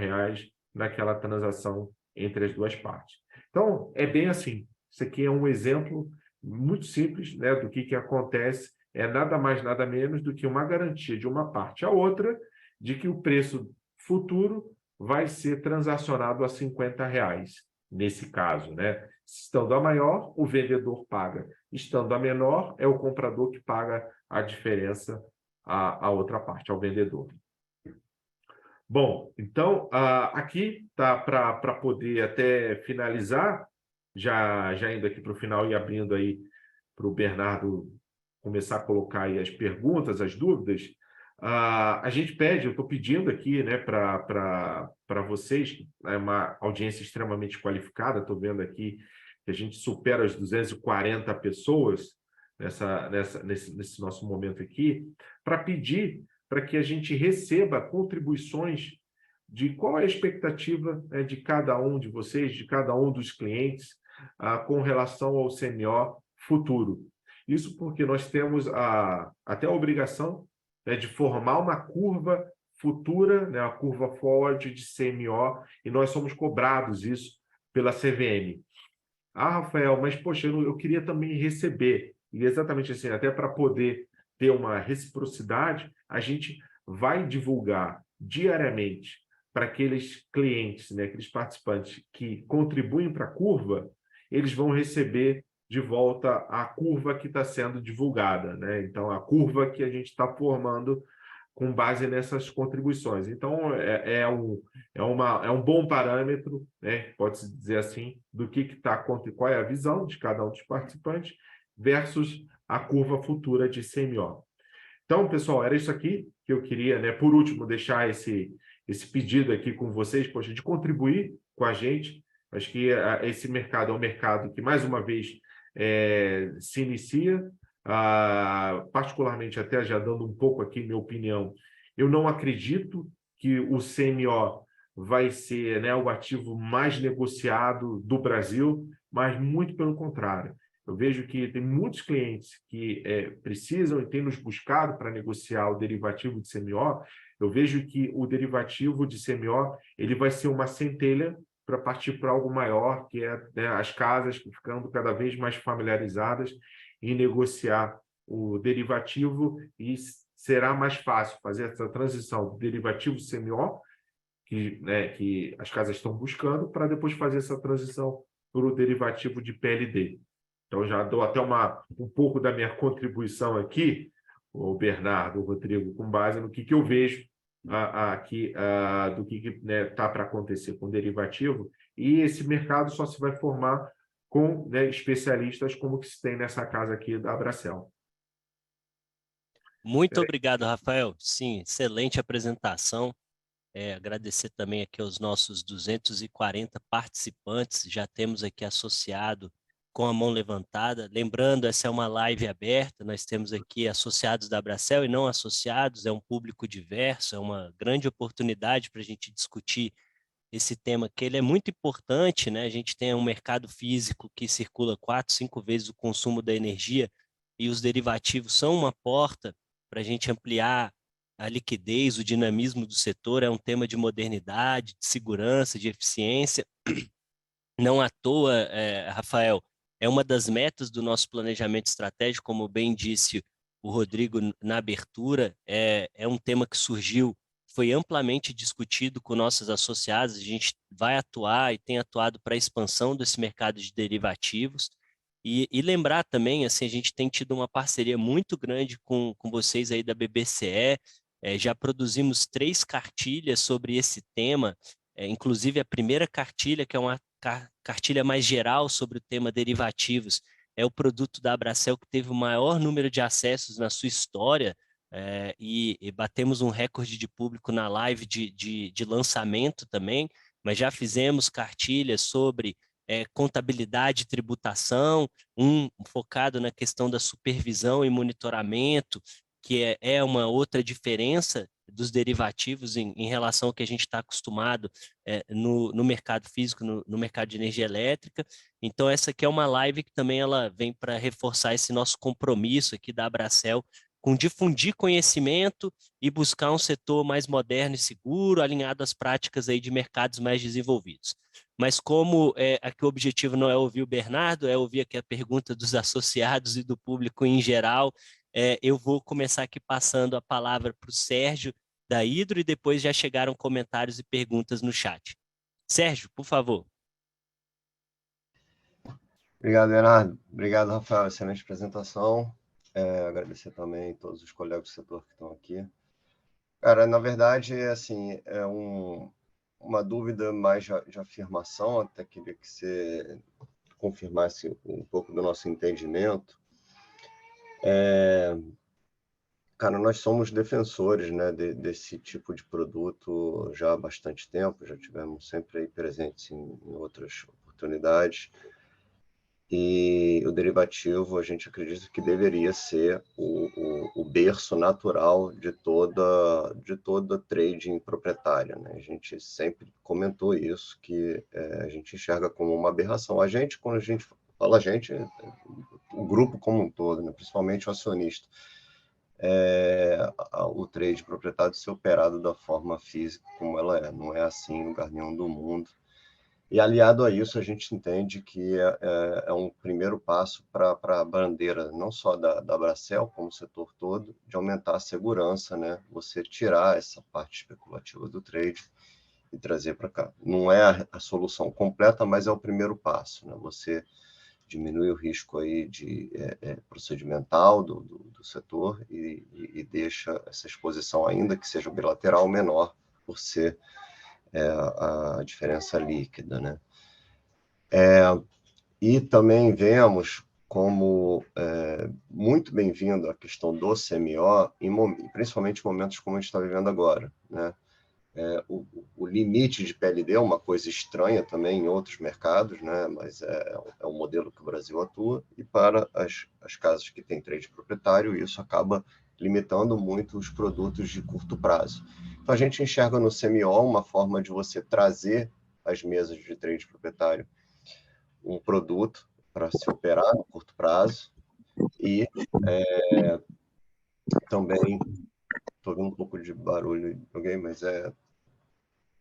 naquela transação entre as duas partes. Então, é bem assim. Isso aqui é um exemplo muito simples, né, do que acontece. É nada mais, nada menos do que uma garantia de uma parte à outra de que o preço futuro vai ser transacionado a R$ 50, nesse caso, né? Estando a maior, o vendedor paga. Estando a menor, é o comprador que paga a diferença à outra parte, ao vendedor. Bom, então, aqui tá para poder até finalizar, já indo aqui para o final e abrindo aí para o Bernardo começar a colocar aí as perguntas, as dúvidas. A gente pede, eu estou pedindo aqui, né, para vocês, é uma audiência extremamente qualificada, estou vendo aqui que a gente supera as 240 pessoas nesse nosso momento aqui, para pedir para que a gente receba contribuições de qual é a expectativa, né, de cada um de vocês, de cada um dos clientes, com relação ao CMO futuro. Isso porque nós temos até a obrigação, né, de formar uma curva futura, né, a curva forward de CMO, e nós somos cobrados isso pela CVM. Rafael, mas, poxa, eu queria também receber, e exatamente assim, até para poder ter uma reciprocidade, a gente vai divulgar diariamente para aqueles clientes, né, aqueles participantes que contribuem para a curva, eles vão receber de volta a curva que está sendo divulgada, né? Então, a curva que a gente está formando com base nessas contribuições. Então, é um bom parâmetro, né, pode-se dizer assim, do que está, qual é a visão de cada um dos participantes versus a curva futura de CMO. Então, pessoal, era isso aqui que eu queria, né, por último, deixar esse pedido aqui com vocês, poxa, de contribuir com a gente. Acho que esse mercado é um mercado que, mais uma vez, se inicia, particularmente, até já dando um pouco aqui minha opinião, eu não acredito que o CMO vai ser, né, o ativo mais negociado do Brasil, mas muito pelo contrário. Eu vejo que tem muitos clientes que precisam e têm nos buscado para negociar o derivativo de CMO. Eu vejo que o derivativo de CMO ele vai ser uma centelha para partir para algo maior, que é, né, as casas ficando cada vez mais familiarizadas em negociar o derivativo, e será mais fácil fazer essa transição do derivativo CMO, que as casas estão buscando, para depois fazer essa transição para o derivativo de PLD. Então, já dou até um pouco da minha contribuição aqui, o Bernardo, o Rodrigo, com base no que eu vejo aqui, do que está para acontecer com o derivativo, e esse mercado só se vai formar com, né, especialistas como que se tem nessa casa aqui da Abracel. Muito obrigado, Rafael. Sim, excelente apresentação. Agradecer também aqui aos nossos 240 participantes, já temos aqui associado com a mão levantada. Lembrando, essa é uma live aberta, nós temos aqui associados da Abracel e não associados, é um público diverso, é uma grande oportunidade para a gente discutir esse tema, que ele é muito importante, né? A gente tem um mercado físico que circula 4, 5 vezes o consumo da energia, e os derivativos são uma porta para a gente ampliar a liquidez, o dinamismo do setor. É um tema de modernidade, de segurança, de eficiência. Não à toa, Rafael, é uma das metas do nosso planejamento estratégico, como bem disse o Rodrigo na abertura, é um tema que surgiu, foi amplamente discutido com nossos associados. A gente vai atuar e tem atuado para a expansão desse mercado de derivativos. E lembrar também, assim, a gente tem tido uma parceria muito grande com vocês aí da BBCE, já produzimos 3 cartilhas sobre esse tema, inclusive a primeira cartilha, que é uma cartilha mais geral sobre o tema derivativos, é o produto da Abracel que teve o maior número de acessos na sua história, e batemos um recorde de público na live de lançamento também, mas já fizemos cartilhas sobre contabilidade e tributação, focado na questão da supervisão e monitoramento, que é uma outra diferença dos derivativos em relação ao que a gente está acostumado no mercado físico, no mercado de energia elétrica. Então, essa aqui é uma live que também ela vem para reforçar esse nosso compromisso aqui da Abracel com difundir conhecimento e buscar um setor mais moderno e seguro, alinhado às práticas aí de mercados mais desenvolvidos. Mas como aqui o objetivo não é ouvir o Bernardo, é ouvir aqui a pergunta dos associados e do público em geral, eu vou começar aqui passando a palavra para o Sérgio da Hidro e depois já chegaram comentários e perguntas no chat. Sérgio, por favor. Obrigado, Bernardo. Obrigado, Rafael. Excelente apresentação. Agradecer também a todos os colegas do setor que estão aqui. Cara, na verdade, assim, uma dúvida mais de afirmação, até queria que você confirmasse um pouco do nosso entendimento. Cara, nós somos defensores, né, desse tipo de produto já há bastante tempo, já tivemos sempre aí presentes em outras oportunidades. E o derivativo, a gente acredita que deveria ser o berço natural de toda trading proprietária, né? A gente sempre comentou isso, que a gente enxerga como uma aberração. A gente, quando a gente fala a gente, o grupo como um todo, né? Principalmente o acionista, o trade proprietário ser operado da forma física como ela é. Não é assim em lugar nenhum do mundo. E aliado a isso, a gente entende que é um primeiro passo para a bandeira, não só da Abracel, como setor todo, de aumentar a segurança, né? Você tirar essa parte especulativa do trade e trazer para cá. Não é a solução completa, mas é o primeiro passo, né? Você diminui o risco aí procedimental do setor e deixa essa exposição, ainda que seja bilateral, menor, por ser a diferença líquida, né? E também vemos como muito bem-vindo a questão do CMO, principalmente em momentos como a gente está vivendo agora, né? O limite de PLD é uma coisa estranha também em outros mercados, né? Mas é um modelo que o Brasil atua, e para as casas que têm trade proprietário, isso acaba limitando muito os produtos de curto prazo. Então, a gente enxerga no CMO uma forma de você trazer às mesas de trade proprietário um produto para se operar no curto prazo, e também, estou vendo um pouco de barulho de alguém, mas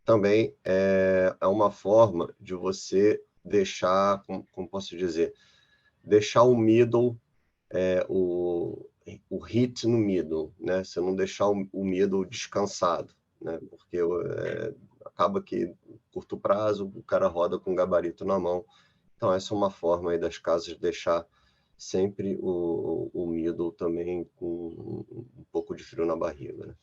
também é uma forma de você deixar, como posso dizer, deixar o middle, o hit no middle, né? Você não deixar o middle descansado, né? Porque acaba que, curto prazo, o cara roda com o gabarito na mão. Então, essa é uma forma aí das casas deixar sempre o middle também com um pouco de frio na barriga, né?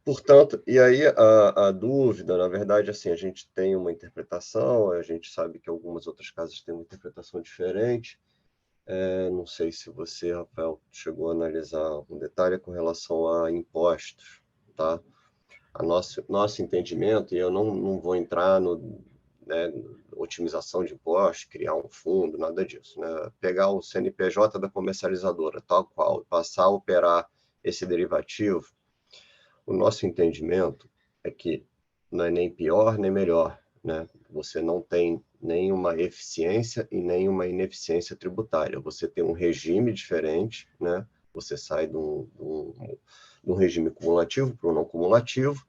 Portanto, e aí a dúvida, na verdade, assim, a gente tem uma interpretação, a gente sabe que algumas outras casas têm uma interpretação diferente. Não sei se você, Rafael, chegou a analisar um detalhe com relação a impostos, tá? Nosso entendimento, e eu não vou entrar né, otimização de impostos, criar um fundo, nada disso, né? Pegar o CNPJ da comercializadora, tal qual, passar a operar esse derivativo, o nosso entendimento é que não é nem pior nem melhor, né? Você não tem nenhuma eficiência e nenhuma ineficiência tributária. Você tem um regime diferente, né? Você sai de um regime cumulativo para um não cumulativo,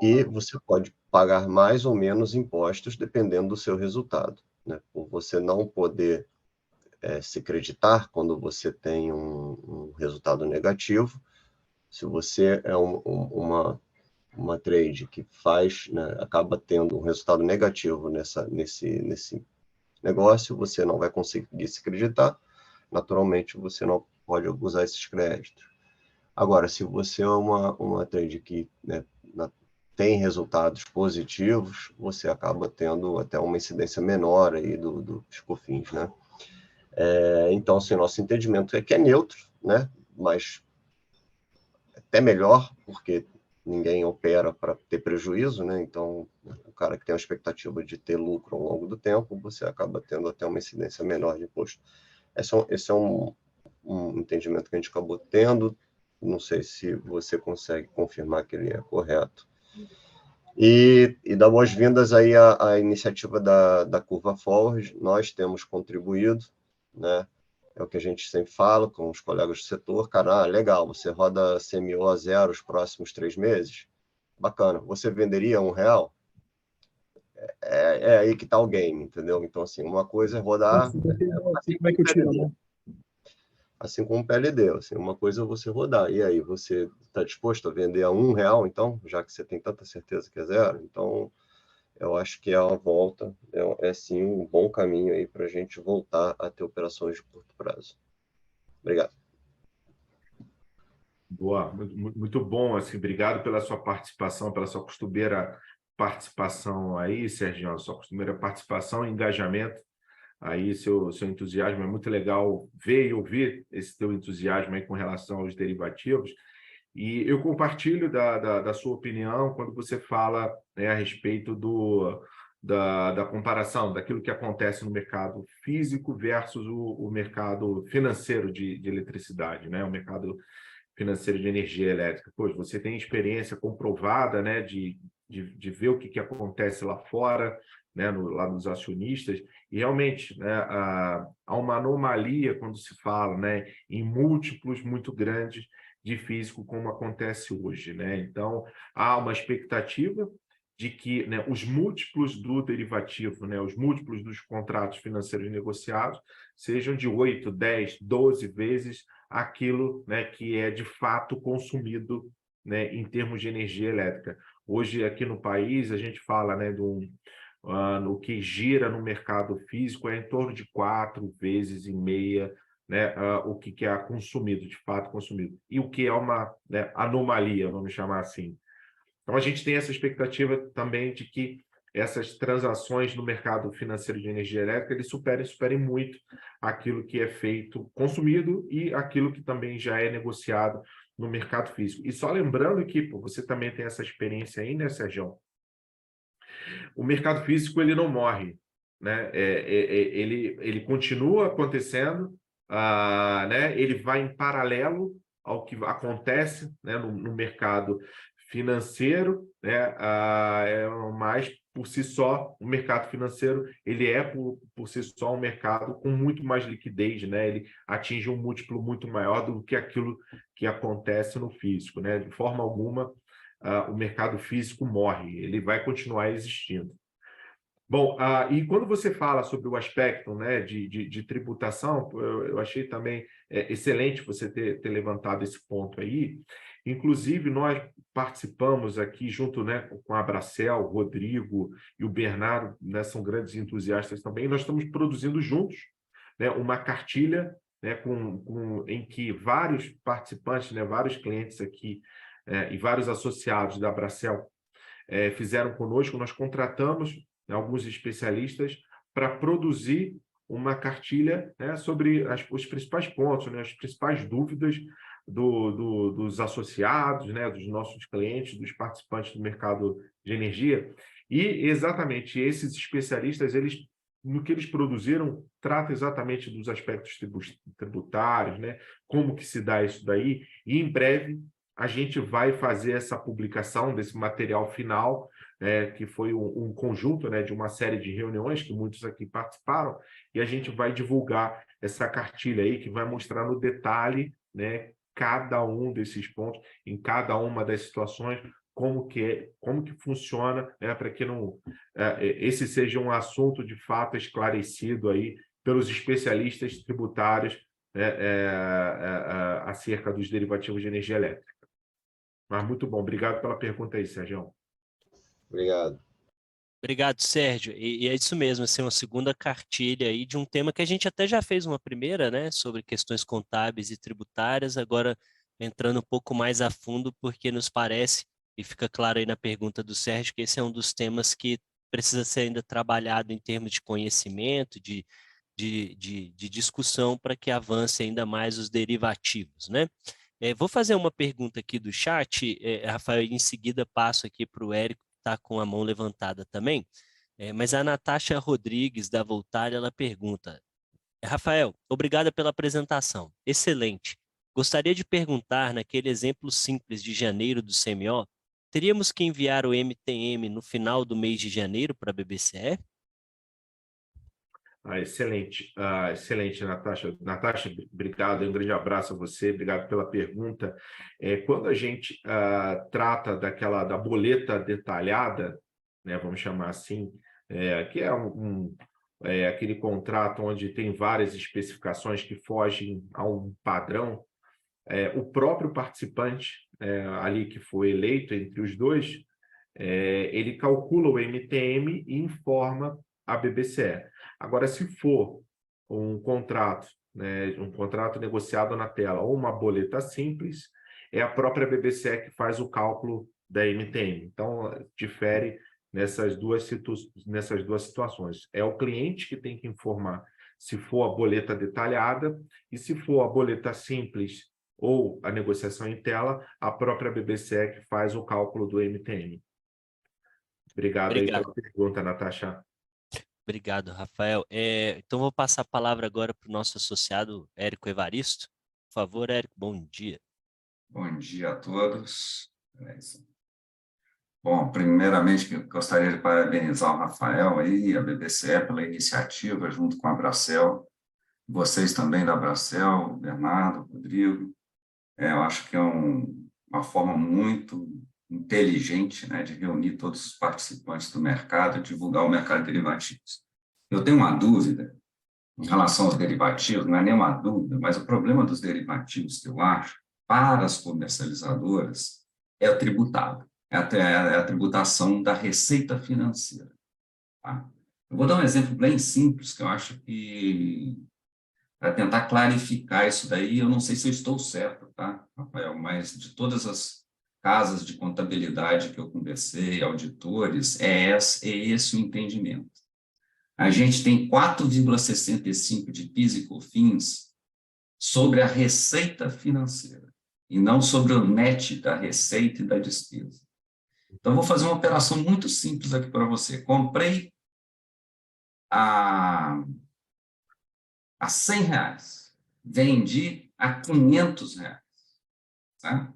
e você pode pagar mais ou menos impostos dependendo do seu resultado, né? Por você não poder se creditar quando você tem um resultado negativo, se você é uma trade que faz, né, acaba tendo um resultado negativo nesse negócio, você não vai conseguir se creditar, naturalmente você não pode usar esses créditos. Agora, se você é uma trade que, né, tem resultados positivos, você acaba tendo até uma incidência menor aí dos COFINS, né? Então, assim, nosso entendimento é que é neutro, né? Mas até melhor, porque ninguém opera para ter prejuízo, né? Então, o cara que tem a expectativa de ter lucro ao longo do tempo, você acaba tendo até uma incidência menor de imposto. Esse é um entendimento que a gente acabou tendo. Não sei se você consegue confirmar que ele é correto. E dar boas-vindas aí à iniciativa da Curva Forward. Nós temos contribuído, né? É o que a gente sempre fala com os colegas do setor. Cara, legal, você roda CMO a zero os próximos 3 meses? Bacana. Você venderia R$1? É aí que está o game, entendeu? Então, assim, uma coisa é rodar... Assim como é que eu tiro, né? Assim como o PLD, assim, uma coisa é você rodar. E aí, você está disposto a vender a R$1, então, já que você tem tanta certeza que é zero? Então, eu acho que é uma volta, é sim um bom caminho aí para a gente voltar a ter operações de curto prazo. Obrigado. Boa, muito bom, assim, obrigado pela sua participação, pela sua costumeira participação aí, Serginho, sua costumeira participação e engajamento, aí seu entusiasmo, é muito legal ver e ouvir esse teu entusiasmo aí com relação aos derivativos, e eu compartilho da sua opinião quando você fala, né, a respeito da comparação daquilo que acontece no mercado físico versus o mercado financeiro de eletricidade, né, o mercado financeiro de energia elétrica. Pois você tem experiência comprovada, né, de ver o que acontece lá fora, né, lá dos acionistas, e realmente, né, há uma anomalia quando se fala, né, em múltiplos muito grandes de físico, como acontece hoje, né? Então, há uma expectativa de que, né, os múltiplos do derivativo, né, os múltiplos dos contratos financeiros negociados, sejam de 8, 10, 12 vezes aquilo, né, que é de fato consumido, né, em termos de energia elétrica. Hoje, aqui no país, a gente fala, né, no que gira no mercado físico é em torno de 4,5 vezes, né, o que é consumido, de fato consumido. E o que é uma, né, anomalia, vamos chamar assim. Então, a gente tem essa expectativa também de que essas transações no mercado financeiro de energia elétrica eles superem muito aquilo que é feito, consumido e aquilo que também já é negociado no mercado físico. E só lembrando que, pô, você também tem essa experiência aí, né, Sérgio? O mercado físico ele não morre, né? Ele continua acontecendo, né? Ele vai em paralelo ao que acontece, né, no mercado financeiro, né? Mas por si só o mercado financeiro ele é por si só um mercado com muito mais liquidez, né? Ele atinge um múltiplo muito maior do que aquilo que acontece no físico, né? De forma alguma o mercado físico morre, ele vai continuar existindo. Bom, e quando você fala sobre o aspecto, né, de tributação, eu achei também excelente você ter levantado esse ponto aí. Inclusive, nós participamos aqui junto, né, com a Abracel, o Rodrigo e o Bernardo, né, são grandes entusiastas também, e nós estamos produzindo juntos, né, uma cartilha, né, em que vários participantes, né, vários clientes aqui e vários associados da Abracel fizeram conosco. Nós contratamos, né, alguns especialistas para produzir uma cartilha, né, sobre os principais pontos, né, as principais dúvidas dos associados, né, dos nossos clientes, dos participantes do mercado de energia. E exatamente esses especialistas, no que eles produziram, trata exatamente dos aspectos tributários, né, como que se dá isso daí, e em breve a gente vai fazer essa publicação desse material final, que foi um conjunto, né, de uma série de reuniões que muitos aqui participaram, e a gente vai divulgar essa cartilha aí, que vai mostrar no detalhe, né, cada um desses pontos, em cada uma das situações, como que funciona, né, para que esse seja um assunto de fato esclarecido aí pelos especialistas tributários, né, acerca dos derivativos de energia elétrica. Mas muito bom. Obrigado pela pergunta aí, Sérgio. Obrigado. Obrigado, Sérgio. E é isso mesmo, assim, uma segunda cartilha aí de um tema que a gente até já fez uma primeira, né, sobre questões contábeis e tributárias, agora entrando um pouco mais a fundo, porque nos parece, e fica claro aí na pergunta do Sérgio, que esse é um dos temas que precisa ser ainda trabalhado em termos de conhecimento, de de discussão para que avance ainda mais os derivativos, né? Vou fazer uma pergunta aqui do chat, Rafael, e em seguida passo aqui para o Érico, que está com a mão levantada também. Mas a Natasha Rodrigues, da Voltaire, ela pergunta: Rafael, obrigada pela apresentação, excelente. Gostaria de perguntar, naquele exemplo simples de janeiro do CMO, teríamos que enviar o MTM no final do mês de janeiro para a BBCE? Excelente, Natasha. Natasha, obrigado, um grande abraço a você, obrigado pela pergunta. Quando a gente trata da boleta detalhada, né, vamos chamar assim, que é aquele contrato onde tem várias especificações que fogem a um padrão, o próprio participante, ali que foi eleito entre os dois, ele calcula o MTM e informa a BBCE. Agora, se for um contrato, né, um contrato negociado na tela ou uma boleta simples, é a própria BBCE que faz o cálculo da MTM. Então, difere nessas duas situações. É o cliente que tem que informar se for a boleta detalhada, e se for a boleta simples ou a negociação em tela, a própria BBCE que faz o cálculo do MTM. Obrigado aí pela pergunta, Natasha. Obrigado, Rafael. Então, vou passar a palavra agora para o nosso associado Érico Evaristo. Por favor, Érico, bom dia. Bom dia a todos. Bom, primeiramente, gostaria de parabenizar o Rafael e a BBCE pela iniciativa, junto com a Bracel, vocês também da Bracel, Bernardo, Rodrigo. Eu acho que é uma forma muito inteligente, né, de reunir todos os participantes do mercado e divulgar o mercado de derivativos. Eu tenho uma dúvida em relação aos derivativos, não é nenhuma dúvida, mas o problema dos derivativos que eu acho, para as comercializadoras, é o tributado, é a tributação da receita financeira. Tá? Eu vou dar um exemplo bem simples, que eu acho que, para tentar clarificar isso daí, eu não sei se eu estou certo, tá, Rafael, mas de todas as casas de contabilidade que eu conversei, auditores, é esse o entendimento. A gente tem 4,65 de PIS e COFINS sobre a receita financeira, e não sobre o net da receita e da despesa. Então, eu vou fazer uma operação muito simples aqui para você. Comprei a R$100, vendi a R$500. Tá?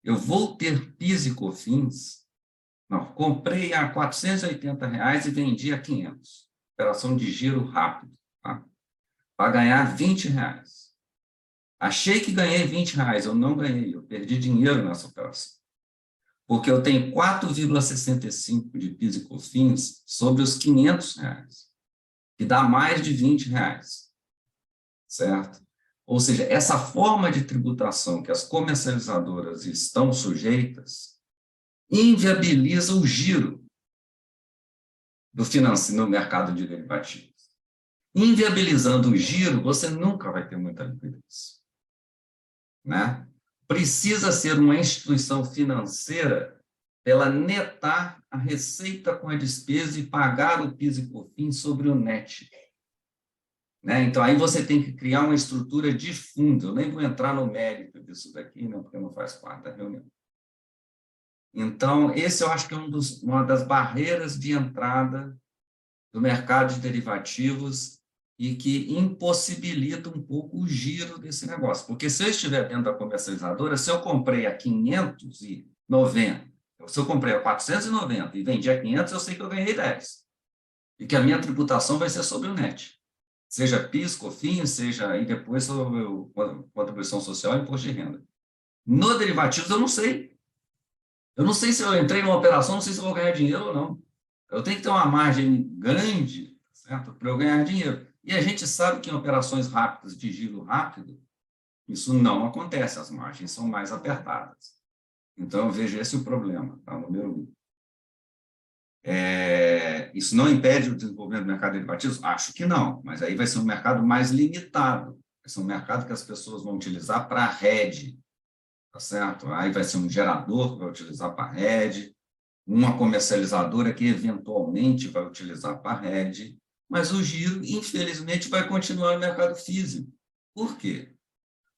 Eu vou ter PIS e COFINS. Não, comprei a R$480 e vendi a 500. Operação de giro rápido, tá? Para ganhar R$20. Achei que ganhei R$20, eu não ganhei, eu perdi dinheiro nessa operação. Porque eu tenho 4,65 de PIS e COFINS sobre os R$500, que dá mais de R$20, certo? Ou seja, essa forma de tributação que as comercializadoras estão sujeitas inviabiliza o giro no mercado de derivativos. Inviabilizando o giro, você nunca vai ter muita liquidez, né? Precisa ser uma instituição financeira ela netar a receita com a despesa e pagar o PIS e COFINS sobre o net. Né? Então, aí você tem que criar uma estrutura de fundo. Eu nem vou entrar no mérito disso daqui, né, porque não faz parte da reunião. Então, esse eu acho que é uma das barreiras de entrada do mercado de derivativos e que impossibilita um pouco o giro desse negócio. Porque se eu estiver dentro da comercializadora, se eu comprei a 590, se eu comprei a 490 e vendi a 500, eu sei que eu ganhei 10. E que a minha tributação vai ser sobre o net. Seja PIS, COFINS, seja, e depois sobre contribuição social e imposto de renda. No derivativos, eu não sei. Eu não sei se eu entrei numa operação, não sei se eu vou ganhar dinheiro ou não. Eu tenho que ter uma margem grande, certo, para eu ganhar dinheiro. E a gente sabe que em operações rápidas, de giro rápido, isso não acontece, as margens são mais apertadas. Então, eu vejo esse o problema, tá? Número 1. Isso não impede o desenvolvimento do mercado de derivativos? Acho que não, mas aí vai ser um mercado mais limitado. Vai ser um mercado que as pessoas vão utilizar para a hedge, tá certo? Aí vai ser um gerador que vai utilizar para a hedge, uma comercializadora que eventualmente vai utilizar para a hedge, mas o giro, infelizmente, vai continuar no mercado físico. Por quê?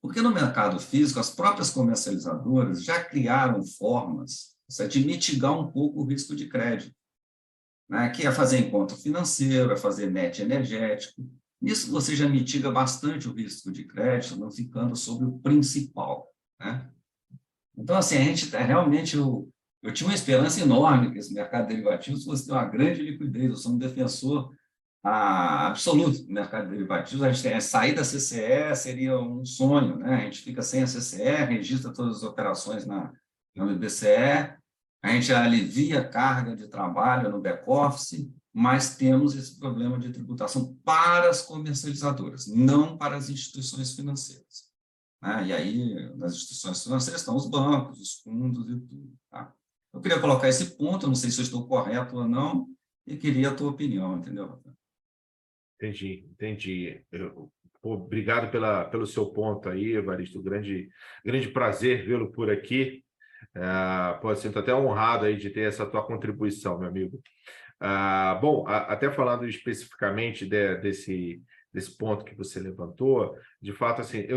Porque no mercado físico, as próprias comercializadoras já criaram formas de mitigar um pouco o risco de crédito, né? Que é fazer encontro financeiro, é fazer net energético. Isso você já mitiga bastante o risco de crédito, não ficando sobre o principal, né? Então, assim, a gente realmente, eu tinha uma esperança enorme que esse mercado de derivativos fosse ter uma grande liquidez. Eu sou um defensor absoluto do mercado de derivativos. A gente tem, sair da CCE seria um sonho, né? A gente fica sem a CCE, registra todas as operações no BCE, a gente alivia a carga de trabalho no back-office, mas temos esse problema de tributação para as comercializadoras, não para as instituições financeiras. Né? E aí, nas instituições financeiras estão os bancos, os fundos e tudo. Tá? Eu queria colocar esse ponto, não sei se eu estou correto ou não, e queria a tua opinião, entendeu? Entendi. Pô, obrigado pelo seu ponto aí, Evaristo. Grande prazer vê-lo por aqui. Pô, sinto até honrado aí de ter essa tua contribuição, meu amigo. Bom, até falando especificamente desse ponto que você levantou, de fato, assim,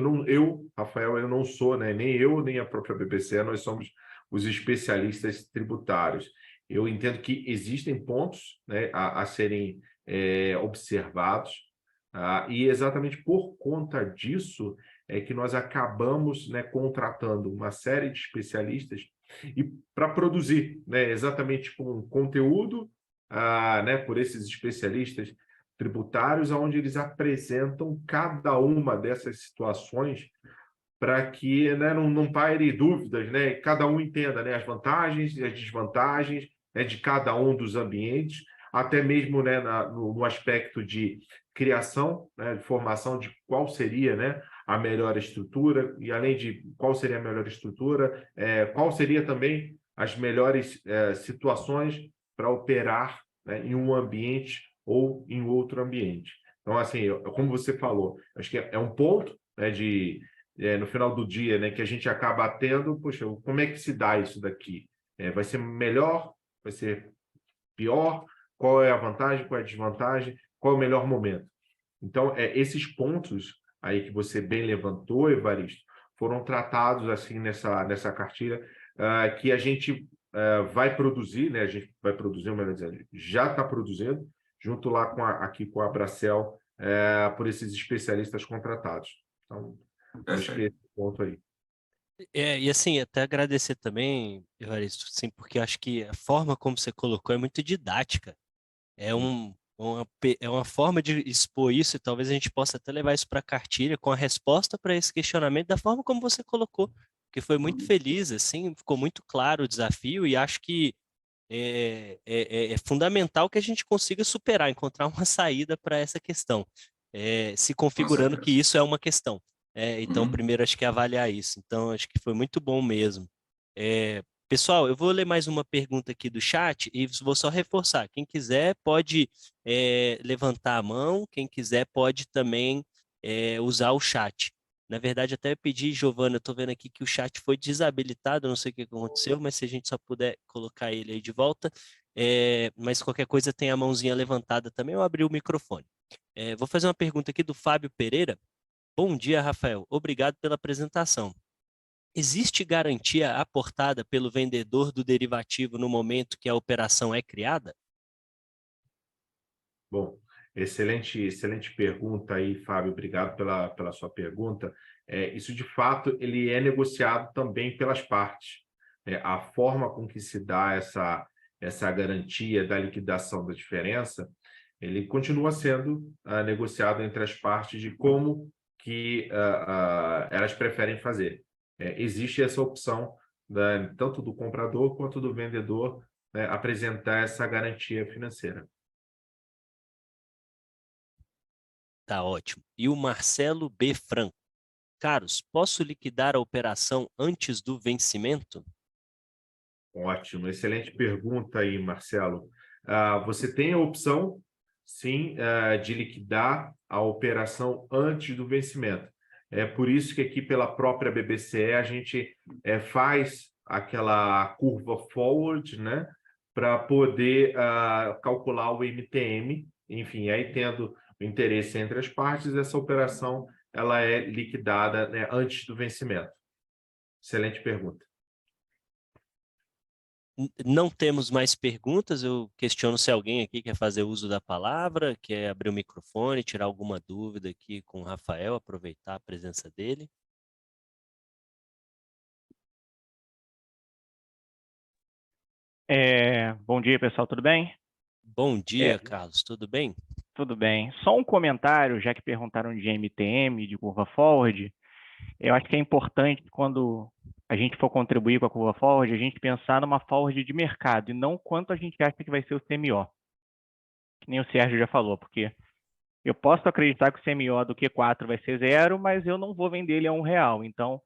Rafael, eu não sou, né, nem eu, nem a própria BBC, nós somos os especialistas tributários. Eu entendo que existem pontos, né, a serem observados, e exatamente por conta disso é que nós acabamos, né, contratando uma série de especialistas e para produzir, né, exatamente com conteúdo, né, por esses especialistas tributários, onde eles apresentam cada uma dessas situações para que, né, não paire dúvidas, né, cada um entenda, né, as vantagens e as desvantagens, né, de cada um dos ambientes, até mesmo, né, no aspecto de criação, né, de formação de qual seria, né, a melhor estrutura, e além de qual seria a melhor estrutura, qual seria também as melhores situações para operar, né, em um ambiente ou em outro ambiente. Então, assim, como você falou, acho que é um ponto, né, no final do dia, né, que a gente acaba tendo, poxa, como é que se dá isso daqui? Vai ser melhor? Vai ser pior? Qual é a vantagem? Qual é a desvantagem? Qual é o melhor momento? Então, esses pontos aí que você bem levantou, Evaristo, foram tratados assim nessa cartilha que a gente vai produzir, né? A gente vai produzir, melhor dizendo, já está produzindo, junto lá aqui com a Bracel, por esses especialistas contratados. Então, acho que esse ponto aí. E assim, até agradecer também, Evaristo, sim, porque eu acho que a forma como você colocou é muito didática. É uma forma de expor isso, e talvez a gente possa até levar isso para a cartilha com a resposta para esse questionamento da forma como você colocou, que foi muito feliz, assim, ficou muito claro o desafio, e acho que é fundamental que a gente consiga superar, encontrar uma saída para essa questão, se Com configurando que certeza. isso é uma questão. Então, Uhum. primeiro, acho que é avaliar isso. Então, acho que foi muito bom mesmo. Pessoal, eu vou ler mais uma pergunta aqui do chat e vou só reforçar. Quem quiser pode levantar a mão, quem quiser pode também usar o chat. Na verdade, até pedi, Giovana, eu estou vendo aqui que o chat foi desabilitado, não sei o que aconteceu, mas se a gente só puder colocar ele aí de volta. Mas qualquer coisa tem a mãozinha levantada também, eu abri o microfone. Vou fazer uma pergunta aqui do Fábio Pereira. Bom dia, Rafael. Obrigado pela apresentação. Existe garantia aportada pelo vendedor do derivativo no momento que a operação é criada? Bom, excelente pergunta aí, Fábio. Obrigado pela sua pergunta. Isso, de fato, ele é negociado também pelas partes. A forma com que se dá essa garantia da liquidação da diferença, ele continua sendo negociado entre as partes de como que elas preferem fazer. Existe essa opção, tanto do comprador quanto do vendedor, né, apresentar essa garantia financeira. Tá ótimo. E o Marcelo B. Franco. Caros, posso liquidar a operação antes do vencimento? Ótimo, excelente pergunta aí, Marcelo. Você tem a opção, sim, de liquidar a operação antes do vencimento. É por isso que aqui pela própria BBCE a gente faz aquela curva forward, né, para poder calcular o MTM enfim, aí tendo o interesse entre as partes, essa operação ela é liquidada, né, antes do vencimento. Excelente pergunta. Não temos mais perguntas. Eu questiono se alguém aqui quer fazer uso da palavra, quer abrir o microfone, tirar alguma dúvida aqui com o Rafael, aproveitar a presença dele. Bom dia, pessoal, tudo bem? Bom dia, Carlos, tudo bem? Tudo bem. Só um comentário, já que perguntaram de MTM, de curva forward. Eu acho que é importante, quando a gente for contribuir com a curva forward, a gente pensar numa forward de mercado e não quanto a gente acha que vai ser o CMO. Que nem o Sérgio já falou, porque eu posso acreditar que o CMO do Q4 vai ser 0, mas eu não vou vender ele a R$1. Então,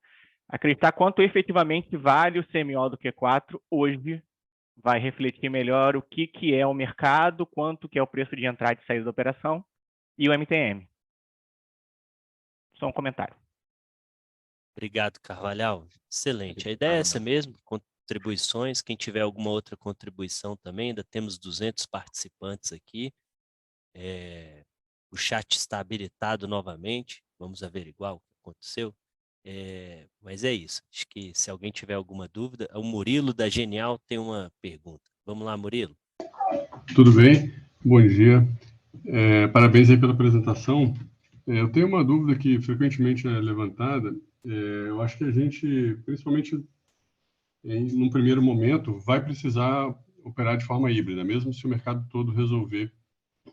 acreditar quanto efetivamente vale o CMO do Q4 hoje vai refletir melhor o que é o mercado, quanto que é o preço de entrada e saída da operação e o MTM. Só um comentário. Obrigado, Carvalhal. Excelente. A ideia é essa mesmo, contribuições. Quem tiver alguma outra contribuição também, ainda temos 200 participantes aqui. O chat está habilitado novamente. Vamos averiguar o que aconteceu. Mas é isso. Acho que se alguém tiver alguma dúvida, o Murilo da Genial tem uma pergunta. Vamos lá, Murilo. Tudo bem? Bom dia. Parabéns aí pela apresentação. Eu tenho uma dúvida que frequentemente é levantada. Eu acho que a gente, principalmente num primeiro momento, vai precisar operar de forma híbrida, mesmo se o mercado todo resolver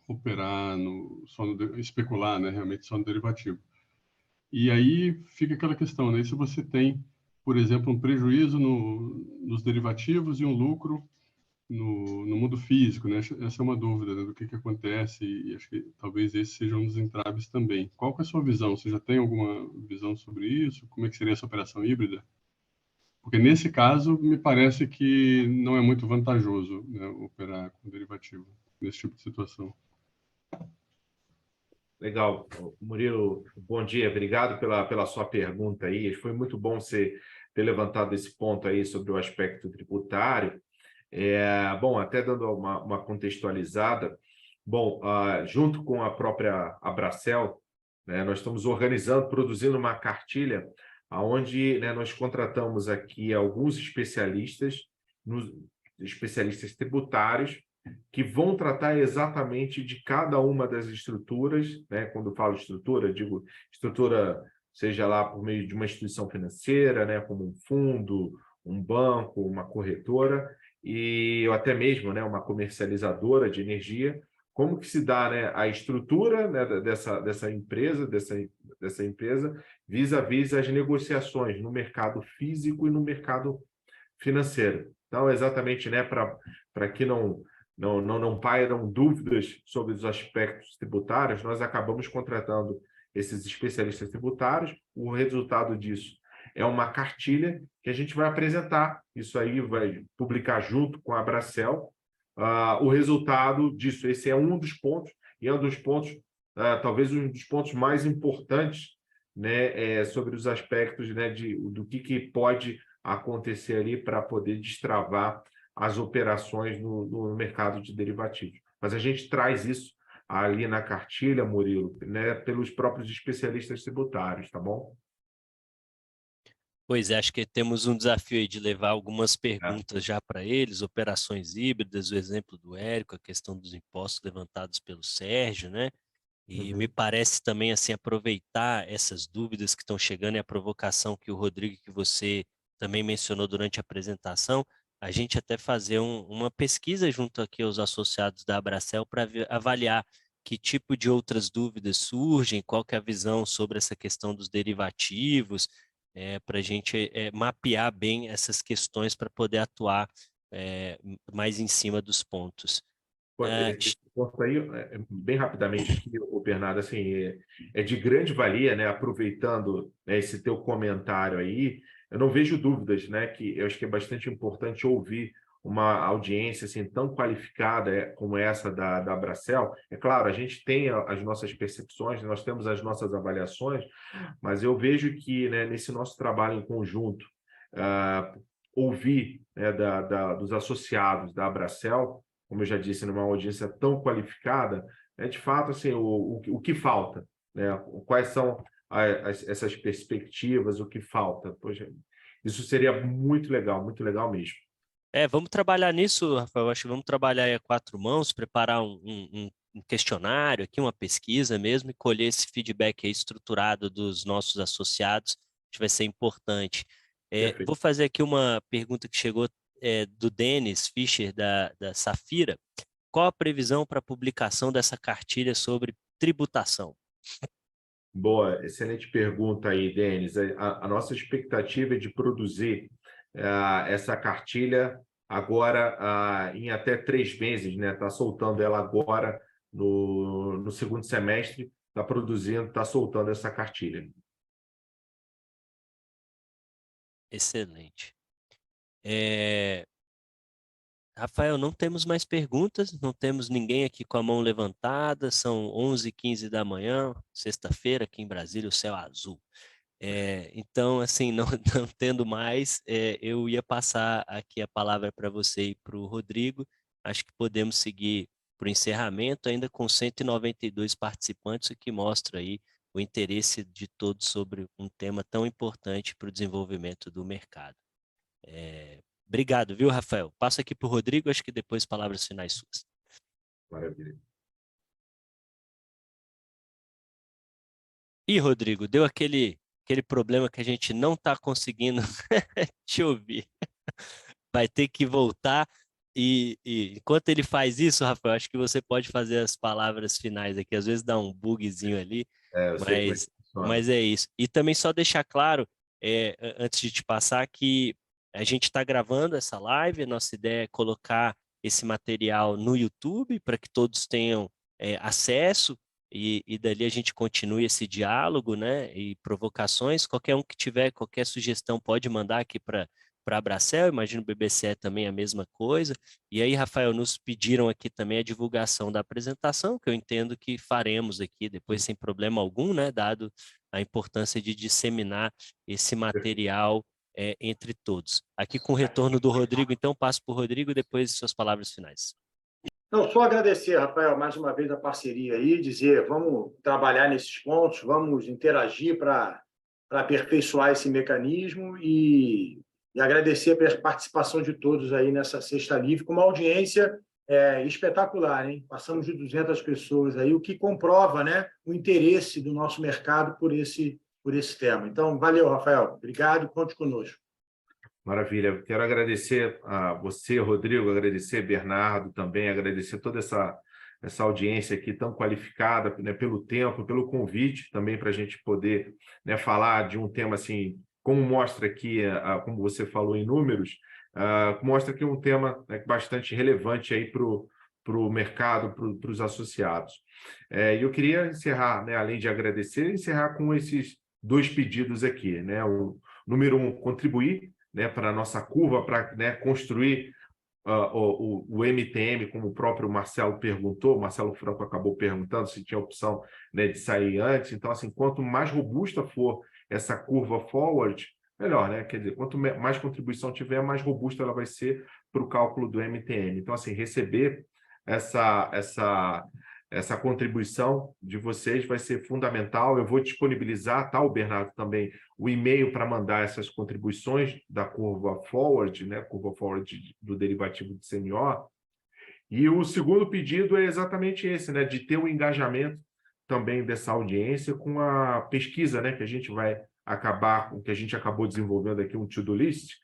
operar especular, né, realmente só no derivativo. E aí fica aquela questão, né? Se você tem, por exemplo, um prejuízo nos derivativos e um lucro no mundo físico, né? Essa é uma dúvida, né, do que acontece, e acho que talvez esse seja um dos entraves também. Qual que é a sua visão? Você já tem alguma visão sobre isso? Como é que seria essa operação híbrida? Porque nesse caso, me parece que não é muito vantajoso, né, operar com derivativo nesse tipo de situação. Legal. Murilo, bom dia. Obrigado pela sua pergunta aí. Foi muito bom você ter levantado esse ponto aí sobre o aspecto tributário. Bom, até dando uma contextualizada, bom, junto com a própria Abracel, né, nós estamos organizando, produzindo uma cartilha onde, né, nós contratamos aqui alguns especialistas tributários, que vão tratar exatamente de cada uma das estruturas, né? Quando eu falo estrutura, digo estrutura, seja lá por meio de uma instituição financeira, né, como um fundo, um banco, uma corretora, ou até mesmo, né, uma comercializadora de energia. Como que se dá, né, a estrutura, né, dessa empresa vis-à-vis as negociações no mercado físico e no mercado financeiro. Então, exatamente, né, para que não pairam dúvidas sobre os aspectos tributários, nós acabamos contratando esses especialistas tributários. O resultado disso é uma cartilha que a gente vai apresentar. Isso aí vai publicar junto com a Abracel. O resultado disso, esse é um dos pontos, e é um dos pontos, talvez um dos pontos mais importantes, né, sobre os aspectos, né, do que pode acontecer ali para poder destravar as operações no mercado de derivativos. Mas a gente traz isso ali na cartilha, Murilo, né, pelos próprios especialistas tributários, tá bom? Pois é, acho que temos um desafio aí de levar algumas perguntas já para eles, operações híbridas, o exemplo do Érico, a questão dos impostos levantados pelo Sérgio, né? E me parece também assim aproveitar essas dúvidas que estão chegando e a provocação que o Rodrigo, que você também mencionou durante a apresentação, a gente até fazer uma pesquisa junto aqui aos associados da Abracel para avaliar que tipo de outras dúvidas surgem, qual que é a visão sobre essa questão dos derivativos, para a gente mapear bem essas questões para poder atuar mais em cima dos pontos. Esse ponto aí, bem rapidamente aqui, o Bernardo, assim, é de grande valia, né? Aproveitando, né, esse teu comentário aí, eu não vejo dúvidas, né? Que eu acho que é bastante importante ouvir uma audiência assim tão qualificada como essa da Abracel. É claro, a gente tem as nossas percepções, nós temos as nossas avaliações, mas eu vejo que, né, nesse nosso trabalho em conjunto, ouvir, né, dos associados da Abracel, como eu já disse, numa audiência tão qualificada, de fato, assim, o que falta, né? Quais são essas perspectivas, o que falta. Poxa, isso seria muito legal mesmo. Vamos trabalhar nisso, Rafael. Acho que vamos trabalhar aí a quatro mãos, preparar um questionário aqui, uma pesquisa mesmo, e colher esse feedback aí estruturado dos nossos associados, que vai ser importante. Perfeito. Vou fazer aqui uma pergunta que chegou do Denis Fischer, da Safira. Qual a previsão para a publicação dessa cartilha sobre tributação? Boa, excelente pergunta aí, Denis. A nossa expectativa é de produzir essa cartilha agora em até 3 meses, né? Está soltando ela agora no segundo semestre, está produzindo, está soltando essa cartilha. Excelente. Rafael, não temos mais perguntas, não temos ninguém aqui com a mão levantada, são 11h15 da manhã, sexta-feira, aqui em Brasília, o céu azul. Então, assim, não, não tendo mais, eu ia passar aqui a palavra para você e para o Rodrigo. Acho que podemos seguir para o encerramento, ainda com 192 participantes, o que mostra aí o interesse de todos sobre um tema tão importante para o desenvolvimento do mercado. Obrigado, viu, Rafael? Passo aqui para o Rodrigo, acho que depois palavras finais suas. Maravilha. Ih, Rodrigo, deu aquele problema que a gente não está conseguindo te ouvir. Vai ter que voltar e enquanto ele faz isso, Rafael, acho que você pode fazer as palavras finais aqui. Às vezes dá um bugzinho ali, Eu sei como é que funciona. mas é isso. E também só deixar claro, antes de te passar, que a gente está gravando essa live, a nossa ideia é colocar esse material no YouTube para que todos tenham acesso e dali a gente continue esse diálogo, né? E provocações. Qualquer um que tiver qualquer sugestão pode mandar aqui para a Abracel, imagino o BBCE também a mesma coisa. E aí, Rafael, nos pediram aqui também a divulgação da apresentação, que eu entendo que faremos aqui depois sem problema algum, né? Dado a importância de disseminar esse material entre todos. Aqui com o retorno do Rodrigo, então passo para o Rodrigo, depois suas palavras finais. Não, só agradecer, Rafael, mais uma vez a parceria aí, dizer, vamos trabalhar nesses pontos, vamos interagir para aperfeiçoar esse mecanismo e agradecer a participação de todos aí nessa Sexta Livre, com uma audiência espetacular, hein? Passamos de 200 pessoas aí, o que comprova, né, o interesse do nosso mercado por esse tema. Então, valeu, Rafael. Obrigado, conte conosco. Maravilha. Quero agradecer a você, Rodrigo, agradecer Bernardo também, agradecer toda essa audiência aqui tão qualificada, né, pelo tempo, pelo convite também para a gente poder, né, falar de um tema assim, como mostra aqui, como você falou em números, mostra que é um tema, né, bastante relevante aí para o mercado, para os associados. E eu queria encerrar, né, além de agradecer, encerrar com esses 2 pedidos aqui, né? O número 1, contribuir, né, para a nossa curva, para, né, construir o MTM, como o próprio Marcelo perguntou, o Marcelo Franco acabou perguntando se tinha opção, né, de sair antes. Então, assim, quanto mais robusta for essa curva forward, melhor, né? Quer dizer, quanto mais contribuição tiver, mais robusta ela vai ser para o cálculo do MTM. Então, assim, receber essa contribuição de vocês vai ser fundamental. Eu vou disponibilizar, tá, o Bernardo também, o e-mail para mandar essas contribuições da curva forward, né, curva forward do derivativo de CNO. E o segundo pedido é exatamente esse, né, de ter um engajamento também dessa audiência com a pesquisa, né, que a gente vai acabar, que a gente acabou desenvolvendo aqui, um to-do list,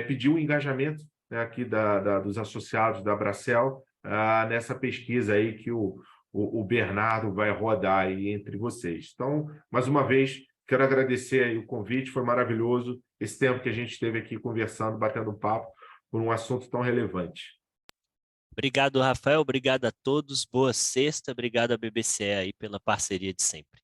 pedir um engajamento, né, aqui dos associados da Abracel, nessa pesquisa aí que o Bernardo vai rodar aí entre vocês. Então, mais uma vez, quero agradecer aí o convite, foi maravilhoso esse tempo que a gente esteve aqui conversando, batendo um papo por um assunto tão relevante. Obrigado, Rafael, obrigado a todos, boa sexta, obrigado à BBCE aí pela parceria de sempre.